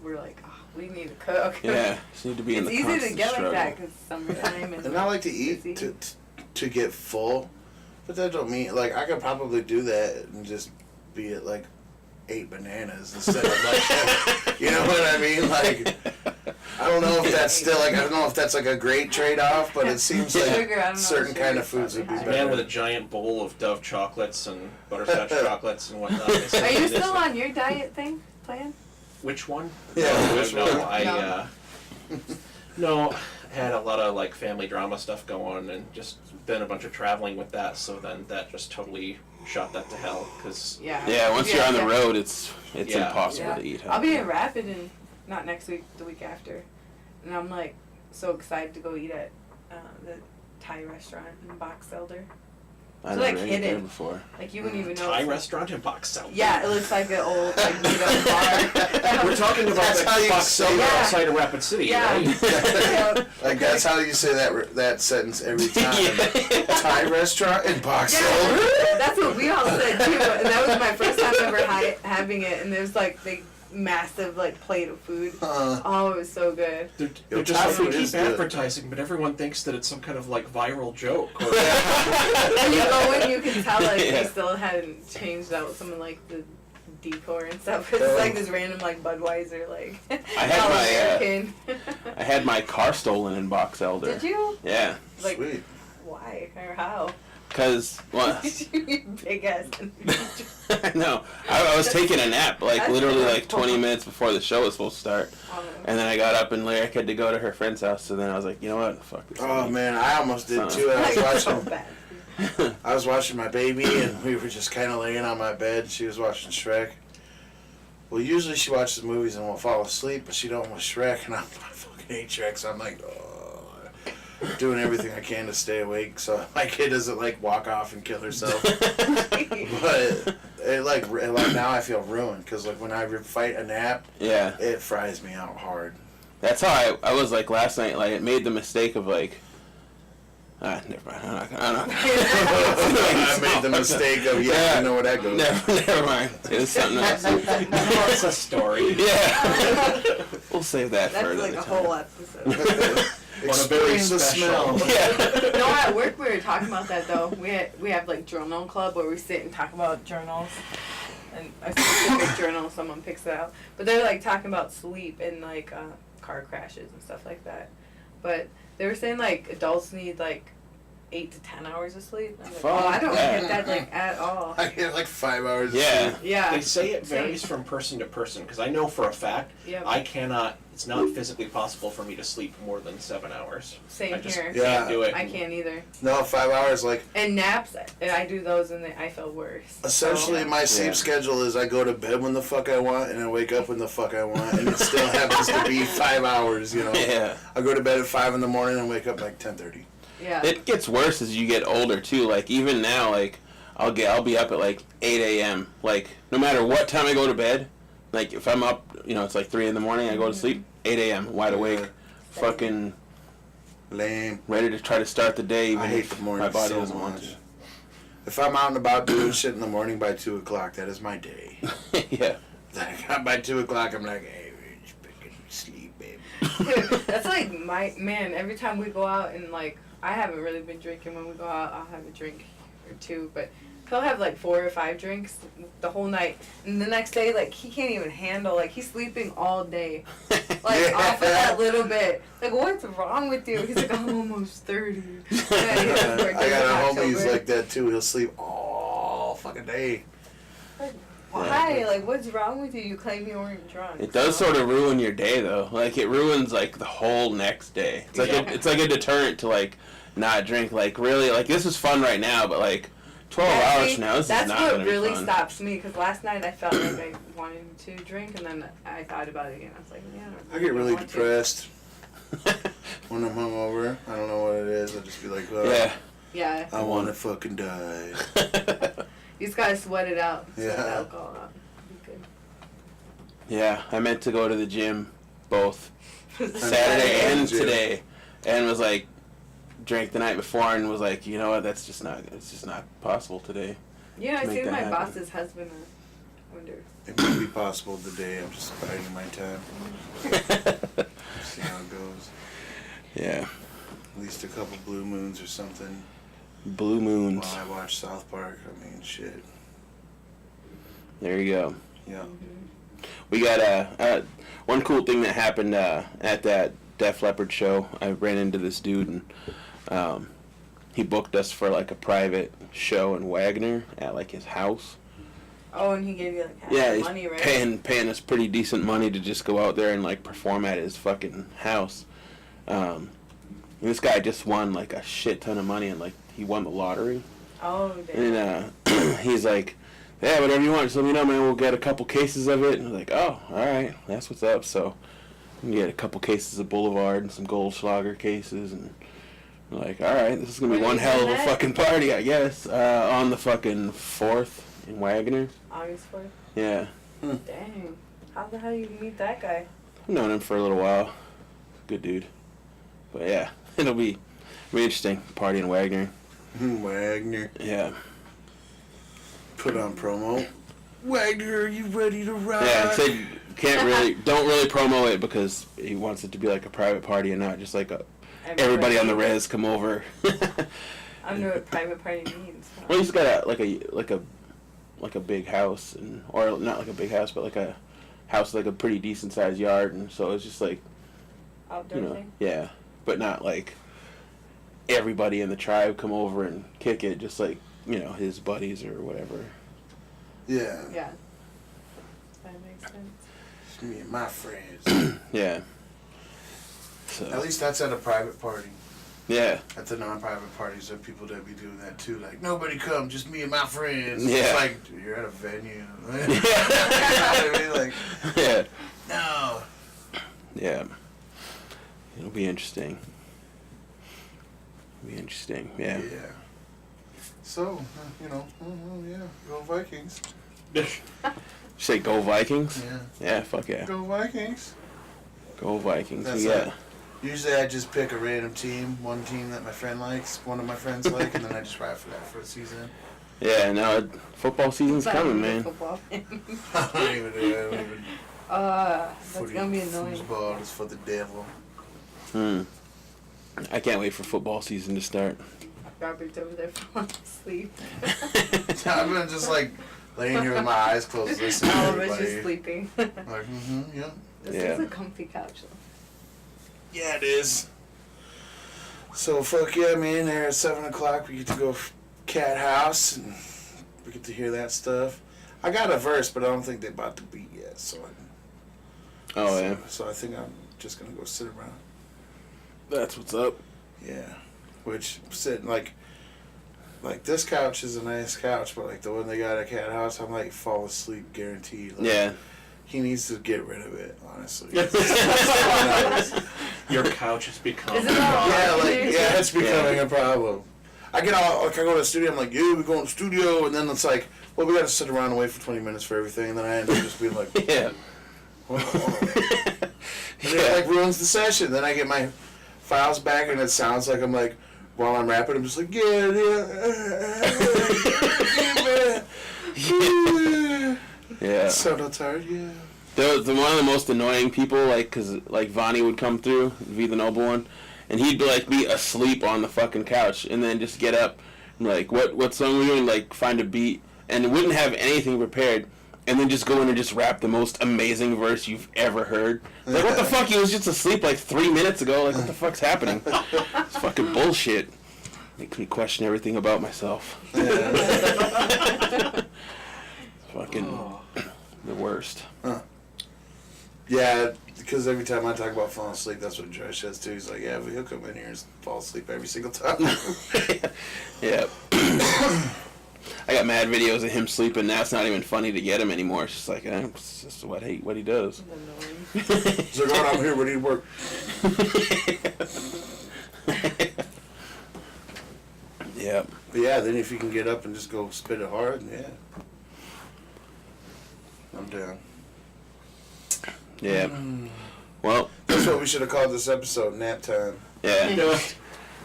we're like, oh, we need to cook. Yeah, you need to be in It's the easy to constant get struggle. like that because summertime And I like to eat busy. to get full, but that don't mean like I could probably do that and just be at like 8 bananas instead of like you know what I mean? Like I don't know if that's still like I don't know if that's like a great trade off, but it seems like Sugar, I don't know, certain kind of sugar's foods would be probably A man with a better. giant bowl of Dove chocolates and butterscotch chocolates and whatnot. It's Are like you this- still on your diet thing plan? Which one? Yeah, No, which no, one? I no, had a lot of like family drama stuff go on and just been a bunch of traveling with that. So then that just totally shot that to hell because Yeah. Yeah, once you're on the road, it's Yeah. impossible Yeah. to eat. I'll be in Rapid in not next week, the week after, and I'm like so excited to go eat at the Thai restaurant in Box Elder. I've like, never eaten there hidden. before. Like you wouldn't even know. Thai it's- restaurant in Box Elder. Yeah, it looks like an old like beat up bar. We're talking about That's the how you Box say Elder that. outside of Rapid City, Yeah. right? Yeah. Like that's how you say that sentence every time. Yeah. Thai restaurant in Box Yeah, Elder. that's what we all said too, and that was my first time ever having it. And there's like big, massive like plate of food. Oh, it was so good. They're just Thai like, we food keep is good. advertising, but everyone thinks that it's some kind of like viral joke. Or, When you go in, you can tell like Yeah. they still hadn't changed out some of like the decor and stuff. It's like this random like Budweiser like. I had my, All-American. I had my car stolen in Box Elder. Did you? Yeah, Like, Sweet. why or how? because well, Big ass. no, I was taking a nap like That's literally like cool. 20 minutes before the show was supposed to start, and then I got up and Lyric had to go to her friend's house. So then I was like, you know what, fuck this. Oh man, I almost did too. I Like, was so watching. bad. I was watching my baby, and we were just kind of laying on my bed. She was watching Shrek. Well, usually she watches movies and won't fall asleep, but she don't with Shrek, and I fucking hate Shrek, so I'm like, doing everything I can to stay awake, so my kid doesn't like walk off and kill herself. But it like now I feel ruined because like when I fight a nap, Yeah, it fries me out hard. that's how I was like last night. Like, I made the mistake of like. Never mind. I'm not gonna. I made the mistake of I know where that goes. Never mind. It's something else. That's a story. Yeah. We'll save that for That's another like a time. whole episode. Explain the smell. Yeah. No, at work we were talking about that though. We have like journal club where we sit and talk about journals, and a specific journal someone picks it out. But they're like talking about sleep and like car crashes and stuff like that. But they were saying like adults need like 8 to 10 hours of sleep. I'm like, Fuck I don't that. get that like at all. I get like 5 hours. Yeah. Of sleep. Yeah. They say it Same. varies from person to person because I know for a fact Yep. I cannot. It's not physically possible for me to sleep more than 7 hours. Same I just here. Yeah. can't do it. I can't either. No, 5 hours. Like And naps, I do those and I feel worse. essentially, So, my sleep Yeah. schedule is I go to bed when the fuck I want and I wake up when the fuck I want, and it still happens to be 5 hours. You know. Yeah. I go to bed at 5 in the morning and wake up like 10:30. yeah. It gets worse as you get older too. Like even now, like I'll be up at like 8 a.m. Like no matter what time I go to bed, like if I'm up, it's like 3 in the morning. I go to sleep 8 a.m. wide awake, fucking Lame. ready to try to start the day. Even I hate if the morning my body so doesn't want much. If I'm out and about doing shit in the morning by 2 o'clock, that is my day. to. Yeah. Like by 2 o'clock, I'm like, hey, just fucking sleep, baby. That's like every time we go out and like I haven't really been drinking. When we go out, I'll have a drink or two, but he'll have like 4 or 5 drinks the whole night, and the next day like he can't even handle, like he's sleeping all day, like Yeah. off of that little bit. Like, what's wrong with you? He's like, I'm almost 30. I got a homies like that too. He'll sleep all fucking day. Why? Like, what's wrong with you? You claim you weren't drunk. It does sort of ruin your day though. Like it ruins like the whole next day. It's like Yeah. it's like a deterrent to like not drink. Like really, like this is fun right now, but like 12 Yeah, hours see, from now, this that's is not what gonna really be fun. stops me, because last night I felt like I wanted to drink, and then I thought about it again. I was like, yeah, I get really want to. depressed when I'm hungover. I don't know what it is. I'll just be like, Yeah. Yeah, I want to fucking die. you just gotta sweat it out. Sweat Yeah. the alcohol out. Be good. Yeah, I meant to go to the gym both Saturday Saturday and and gym. today, and was like, drank the night before and was like, you know what, it's just not possible today. Yeah, I Make seen that my happen. boss's husband wonder. It might be possible today. I'm just biding my time. See how it goes. Yeah. At least a couple blue moons or something. Blue moons. While I watch South Park, I mean, shit. There you go. Yeah. We got one cool thing that happened at that Def Leppard show. I ran into this dude, and he booked us for like a private show in Wagner at like his house. Oh, and he gave you like half Yeah, the he's money, right? paying us pretty decent money to just go out there and like perform at his fucking house. And this guy just won like a shit ton of money, and like he won the lottery. Oh, damn. And he's like, yeah, whatever you want, just let me know, man. We'll get a couple cases of it. And I'm like, oh, all right, that's what's up. So we get a couple cases of Boulevard and some Goldschlager cases, and we're like, all right, this is gonna be When one you hell of doing a that? fucking party, I guess. On the fucking 4th in Wagner. August 4th. Yeah, Dang. How the hell you meet that guy? I've known him for a little while. Good dude. But yeah, it'll be interesting. Party in Wagner. Wagner. Yeah. Put on promo. Wagner, you ready to rock? Yeah, I said don't really promo it because he wants it to be like a private party and not just like everybody on the res come over. I don't know what private party means. Well, he's got a big house, or not like a big house, but like a house with like a pretty decent sized yard, and so it's just like, Outdoor you know, thing? yeah, but not like everybody in the tribe come over and kick it, just like, you know, his buddies or whatever. Yeah. Yeah. That makes sense. It's me and my friends. Yeah. So. At least that's at a private party. Yeah. At the non-private parties, there are people that be doing that too. Like, nobody come, just me and my friends. Yeah. It's like, dude, you're at a venue. You know what I mean? Like, Yeah. no. Yeah. It'll be interesting. Yeah. So, you know, yeah, go Vikings. Say go Vikings? Yeah. Yeah, fuck yeah. Go Vikings. Go Vikings. That's Yeah. Usually I just pick a random team, one team that my friend likes, one of my friends like, and then I just ride for that for a season. Yeah, no, football season's coming, man. Football. I don't even That's footy- gonna be annoying. Football is for the devil. I can't wait for football season to start. Robert's over there falling asleep. I've been just like laying here with my eyes closed, listening to All of us everybody. just sleeping. Like, yeah. This Yeah. is a comfy couch though. Yeah, it is. So, fuck yeah, man. There at 7 o'clock, we get to go cat house, and we get to hear that stuff. I got a verse, but I don't think they bought the beat yet, so Yeah. So I think I'm just gonna go sit around. That's what's up. Yeah. Which, sitting, like this couch is a nice couch, but, like, the one they got at cat house, I'm, like, fall asleep guaranteed. Like, Yeah. He needs to get rid of it, honestly. Your couch has become. Is it all- Yeah, it's becoming a problem. I get all, like, I go to the studio, I'm like, yeah, we go in the studio, and then it's like, well, we gotta sit around and wait for 20 minutes for everything, and then I end up just being like, Yeah. and it, like, ruins the session. Then I get my files back, and it sounds like I'm, like, while I'm rapping, I'm just like, Yeah. So not tired, yeah. The one of the most annoying people, like, cause like Vonnie would come through, be the noble one, and he'd be asleep on the fucking couch, and then just get up, and like, what song are we doing? Like, find a beat, and wouldn't have anything prepared, and then just go in and just rap the most amazing verse you've ever heard. Like, what the fuck? He was just asleep like 3 minutes ago. Like, what the fuck's happening? It's fucking bullshit. Makes me question everything about myself. Fucking the worst. Yeah, because every time I talk about falling asleep, that's what Josh says too. He's like, yeah, but he'll come in here and fall asleep every single time. Yeah. I got mad videos of him sleeping. Now it's not even funny to get him anymore. It's just like, it's just what he does. He's like, oh, I'm here ready to work. Yeah. But yeah, then if you can get up and just go spit it hard, yeah. I'm down. Yeah. Well, That's what we should have called this episode, nap time. yeah.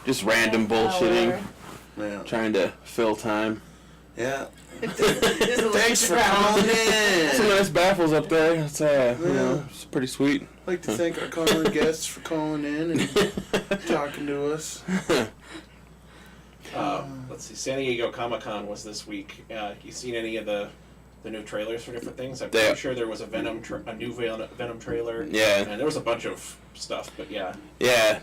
Just random bullshitting, Yeah. trying to fill time. Yeah. Thanks Thanks for calling Some in. nice baffles up there. It's it's pretty sweet. I'd like to thank our calling guests for calling in and talking to us. Let's see. San Diego Comic-Con was this week. You seen any of the new trailers for different things? I'm pretty sure there was a new Venom trailer. Yeah. And there was a bunch of stuff, but yeah. Yeah.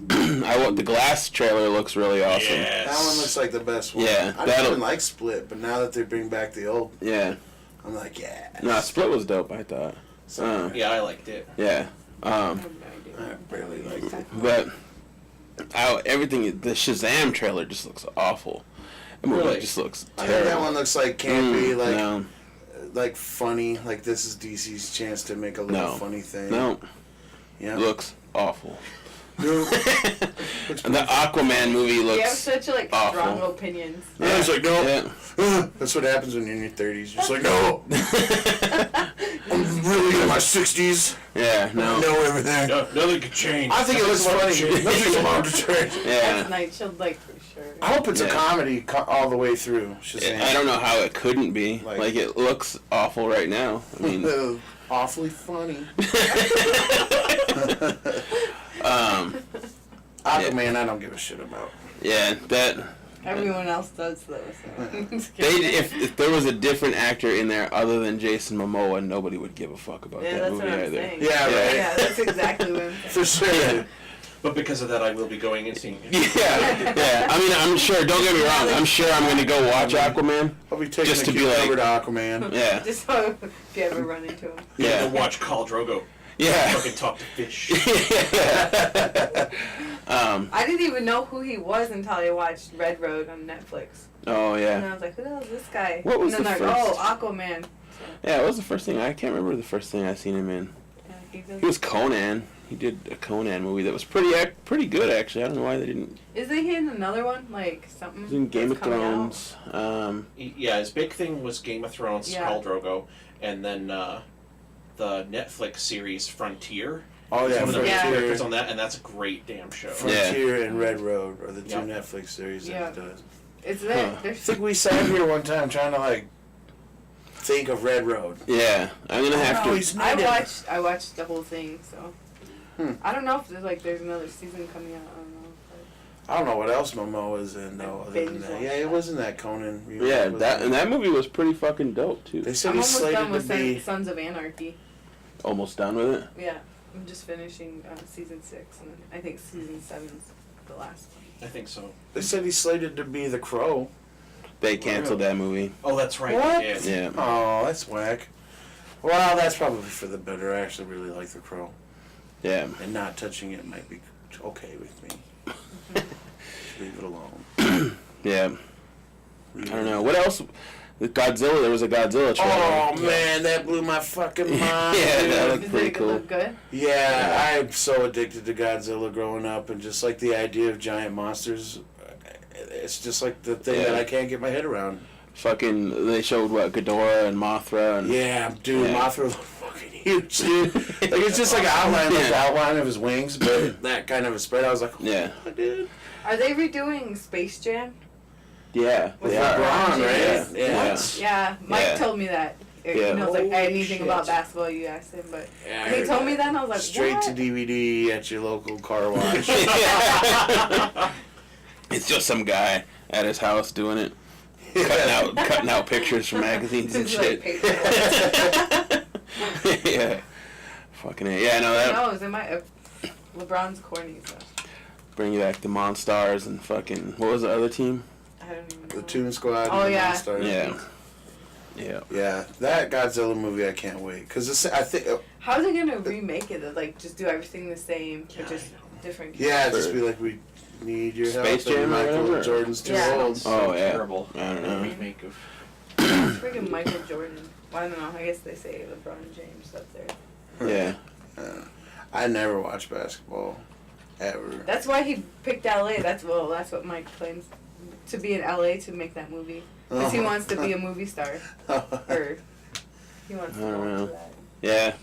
The Glass trailer looks really awesome. Yes. That one looks like the best one. Yeah, I didn't even like Split, but now that they bring back the old, Yeah. I'm like, yeah. No, Split was dope, I thought. Yeah, I liked it. Yeah. I have no idea. I barely liked it. But everything, the Shazam trailer just looks awful. The movie Really? just looks I terrible. think that one looks like campy, no. like funny. Like this is DC's chance to make a little No. funny thing. No. Yeah. Looks awful. Dude. And the Aquaman movie You have looks such awful. strong opinions. I was like, no. Yeah. That's what happens when you're in your 30s. You're just like, no. I'm really in my 60s. Yeah, I no. know everything. Nothing could change. I think it looks funny. Nothing's allowed to change. That's Yeah. Night Shield, like, for sure. I hope it's a Yeah. comedy all the way through. Shazam. I don't know how it couldn't be. Like- Like it looks awful right now. I mean, Awfully funny. Yeah. Aquaman, I don't give a shit about. yeah, that Everyone else does, though, so. if there was a different actor in there other than Jason Momoa, nobody would give a fuck about Yeah, that that's movie what I'm either. saying. Yeah, right. Yeah, that's exactly what I'm saying. For sure. But because of that, I will be going and seeing it. Yeah. I mean, I'm sure. Don't get me wrong. I'm sure I'm gonna go watch Aquaman. I'll be taking Just the to be cucumber like- to Aquaman. Yeah. Just so if you ever run into him. Yeah. To watch Khal Drogo Yeah. fucking talk to fish. I didn't even know who he was until I watched Red Road on Netflix. Oh And yeah. I was like, who the hell is this guy? What was and then the like, first- oh, Aquaman. Yeah. What was the first thing? I can't remember the first thing I seen him in. Yeah, he does. He was Conan. He did a Conan movie that was pretty good actually. I don't know why they didn't. Isn't he in another one? Like something? He was in Game of that's coming out? Thrones. Yeah, his big thing was Game of Thrones, Yeah. Khal Drogo, and then the Netflix series Frontier. Oh He's yeah, one of the main Yeah. characters on that, and that's a great damn show. Frontier and Red Road are the two Yeah. Netflix series Yeah. that he does. It's there. Huh. I There's think we sat here one time trying to like think of Red Road. Yeah. I'm gonna have Oh, to. he's I native. watched the whole thing, so I don't know if there's another season coming out. I don't know. I don't know what else Momoa is in though. Other than binge that. watched Yeah, it that. wasn't that Conan. Yeah. That movie was pretty fucking dope too. They said I'm he's almost done slated with to be. Sons of Anarchy. Almost done with it. Yeah, I'm just finishing season 6, and then I think season 7's the last one. I think so. They said he's slated to be the Crow. They canceled that movie. Oh, that's right. What? They did. Yeah. Oh, that's whack. Well, that's probably for the better. I actually really like the Crow, Yeah. and not touching it might be okay with me. Just leave it alone. Yeah. I don't know. What else? The Godzilla. There was a Godzilla trailer. Oh man, that blew my fucking mind. Yeah, dude. that looked Does pretty it cool. look good? Yeah, I'm so addicted to Godzilla growing up, and just like the idea of giant monsters, it's just like the thing Yeah. that I can't get my head around. Fucking. They showed what Ghidorah and Mothra and. Yeah, dude, Yeah. Mothra looked fucking huge, dude. Like it's just like an outline, like the outline of his wings, but that kind of a spread. I was like, Yeah. oh, dude. Are they redoing Space Jam? Yeah. With They LeBron are. LeBron, right? James? Yeah. What? Yeah, Mike Yeah. told me that. Yeah. He knows like Holy anything shit. about basketball. You asked him, but Yeah, I he heard told me that, and I was like, Straight what? to DVD at your local car wash. It's just some guy at his house doing it, cutting out pictures from magazines and It's like shit. paper. Yeah. Fucking A. Yeah, no, Who that knows? It might. LeBron's corny, so bring you back to Monstars and fucking. What was the other team? I don't even know. The Toon Squad. Oh, and the yeah. Monsters. Yeah. Yeah. Yeah, that Godzilla movie I can't wait because I think How's it gonna remake it? Like just do everything the same, but just different. yeah, just be like we need your Space help. Jam and or Michael whatever? Jordan's too Yeah. old. Oh, yeah. Terrible. I don't know. Remake of. Freaking Michael Jordan. Well, I don't know. I guess they say LeBron James up there. Yeah. I never watched basketball ever. That's why he picked LA. That's what Mike claims to be in LA to make that movie. Because he wants to be a movie star. Or he wants to I don't go know. into that. Yeah.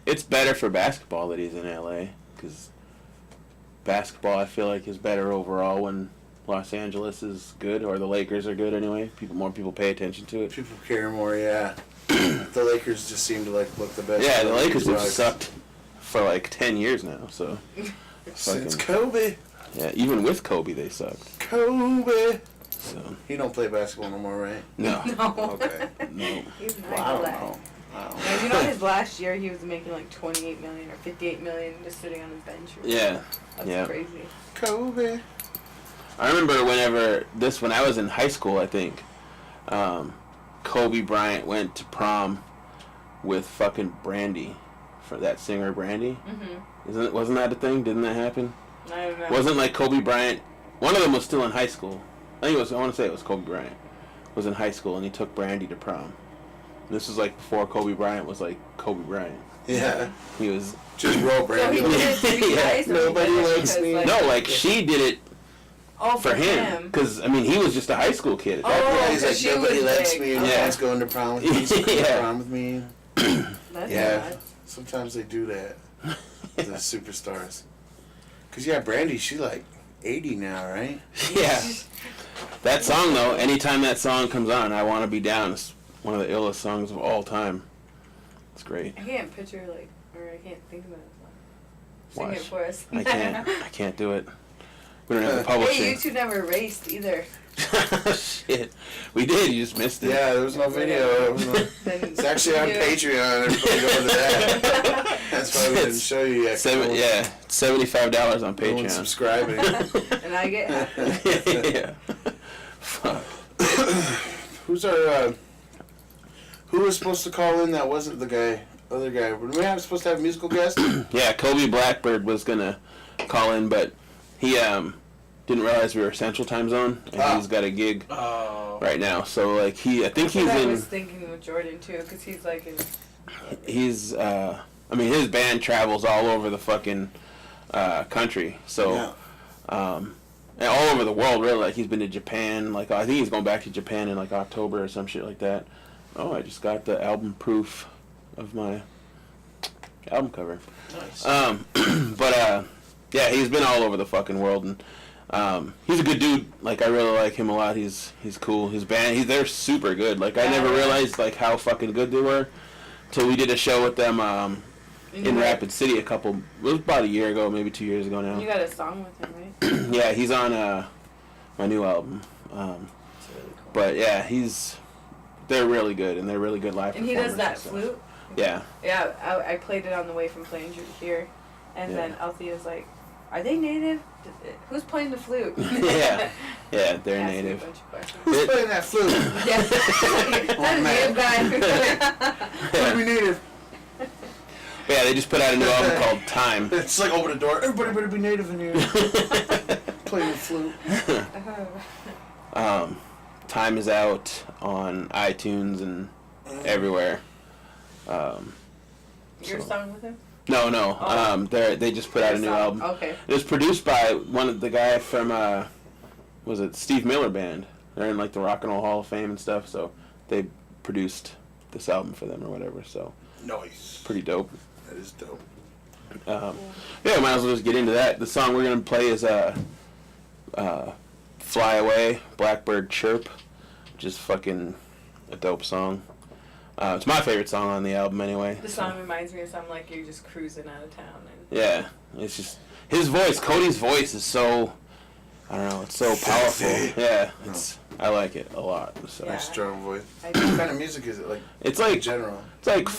It's better for basketball that he's in LA because basketball I feel like is better overall when Los Angeles is good, or the Lakers are good anyway. More people pay attention to it. People care more, yeah. The Lakers just seem to like look the best. Yeah, the Lakers have sucked for like 10 years now. So since Kobe. Yeah, even with Kobe, they sucked. Kobe. So he don't play basketball no more, right? No. Okay. No. He's not Well, I don't glad. know. And you know, his last year he was making like 28 million or 58 million just sitting on his bench. Yeah. That's Yeah. crazy. Kobe. I remember when I was in high school, I think, Kobe Bryant went to prom with fucking Brandy, for that singer Brandy. Mm-hmm. Wasn't that a thing? Didn't that happen? I don't know. Wasn't like Kobe Bryant? One of them was still in high school. I want to say it was Kobe Bryant. Was in high school and he took Brandy to prom. This was like before Kobe Bryant was like Kobe Bryant. Yeah. He was just roll Brandy. So he did it to you guys, or Nobody he did it likes because, me. like, no, like she did it for him. Because I mean, he was just a high school kid at that Oh, point. Yeah, he's like, she nobody was likes big. me, and Yeah. no one's going to prom with me, so come Yeah. to prom with me. That's Yeah. nuts. Sometimes they do that. The superstars. Because, yeah, Brandy, she like 80 now, right? Yeah. That song though, anytime that song comes on, I Want to Be Down. It's one of the illest songs of all time. It's great. I can't picture or I can't think of it. Sing Watch. it for us. I can't do it. We don't have the Hey, publishing. you two never raced either. Shit. We did, you just missed it. Yeah, there was no video. It's actually on Patreon. Everybody go to that. That's why we didn't show you yet. Yeah, $75 on No one's Patreon. subscribing. And I get half. Yeah. Fuck. Who's our, who was supposed to call in that wasn't the other guy? Were we supposed to have a musical guest? Yeah, Cody Blackbird was gonna call in, but he didn't realize we were Central Time Zone, and he's got a gig right now. So like I think he's I in. was thinking with Jordan too, because he's like in. He's I mean his band travels all over the fucking country. So and all over the world really. Like he's been to Japan. Like I think he's going back to Japan in like October or some shit like that. Oh, I just got the album proof of my album cover. Nice. But yeah, he's been all over the fucking world, and he's a good dude. Like I really like him a lot. He's cool. His band, they're super good. Like I never realized like how fucking good they were till we did a show with them in Rapid City it was about a year ago, maybe 2 years ago now. You got a song with him, right? Yeah, he's on my new album. It's really cool. But yeah, they're really good, and they're really good live. And he does that performers and flute. stuff. Yeah. Yeah, I played it on the way from playing here, and then Althea's like, "Are they native? Who's playing the flute?" Yeah, they're Asked me a native. bunch of questions. Who's playing that flute? Yeah, that's a native guy. What do we native? But yeah, they just put out a new album called Time. It's like open the door. Everybody better be native in here. Playing the flute. Time is out on iTunes and everywhere. Your song with him? No. Oh. They just put out a new Your song. album. Okay. It was produced by one of the guy from was it Steve Miller Band? They're in like the Rock and Roll Hall of Fame and stuff. So they produced this album for them or whatever. So Nice. pretty dope. That is dope. Yeah, might as well just get into that. The song we're gonna play is "Fly Away," Blackbird Chirp, which is fucking a dope song. It's my favorite song on the album anyway. The song reminds me of something like you're just cruising out of town. Yeah, it's just his voice. Cody's voice is so, I don't know, it's so powerful. Yeah, I like it a lot. So. Yeah. Strong voice. What What kind of music is it? Like It's in like general. it's like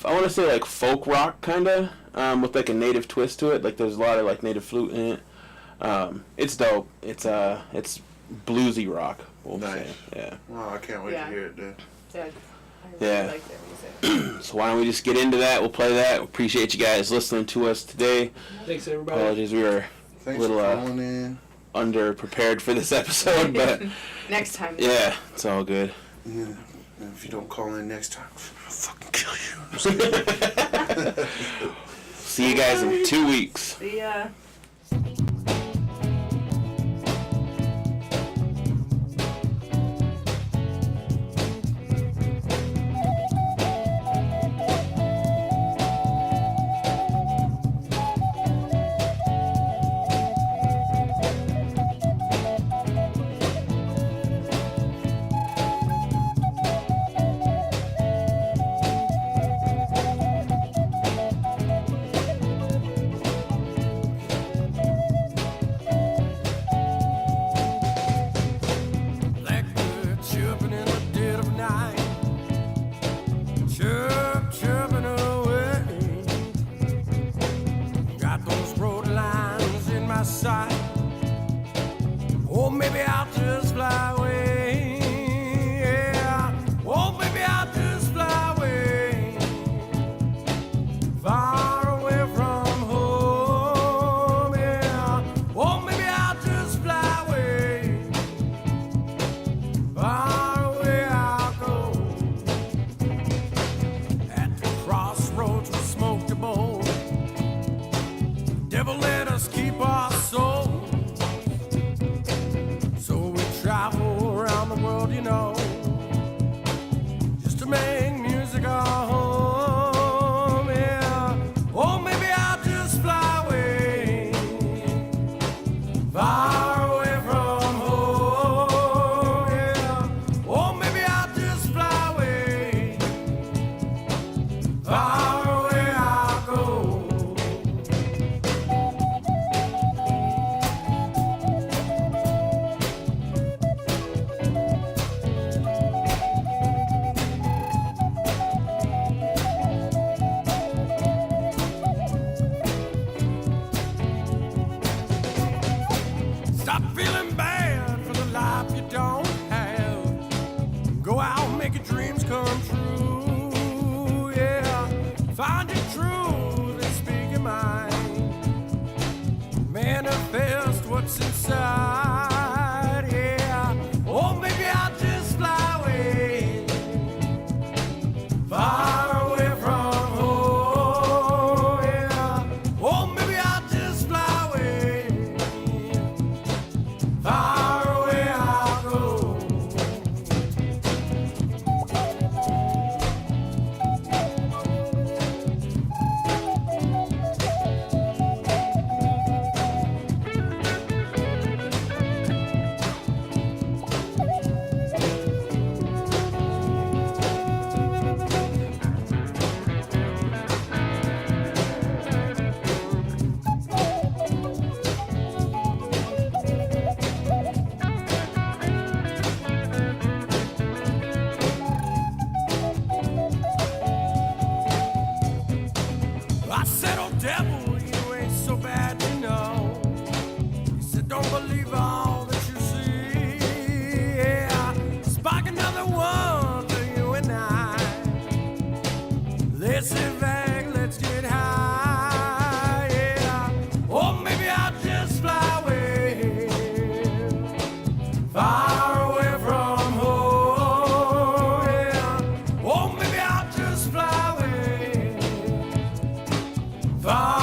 I want to say like folk rock kind of, with like a native twist to it. Like there's a lot of like native flute in it. It's dope. It's bluesy rock. We'll say. Yeah. Oh, I can't wait Yeah. to hear it, dude. Yeah, I Yeah. really like their music. So why don't we just get into that? We'll play that. Appreciate you guys listening to us today. Thanks, everybody. Apologies, we were Thanks Little, for calling in. under prepared for this episode, but Next time. yeah, it's all good. Yeah. And if you don't call in next time, I'll fucking kill you. See you guys in 2 weeks. See ya. find your truth and speak your mind. Manifest what's inside, yeah. Or maybe I'll just fly away, far away from home, yeah. Or maybe I'll just fly away, far away I'll go. I said, oh devil, you ain't so bad, you know. He said, don't believe all that you see. Yeah, spark another one for you and I. Let's sit back, let's get high. Yeah, or maybe I'll just fly away, far away from home. Yeah, or maybe I'll just fly away, far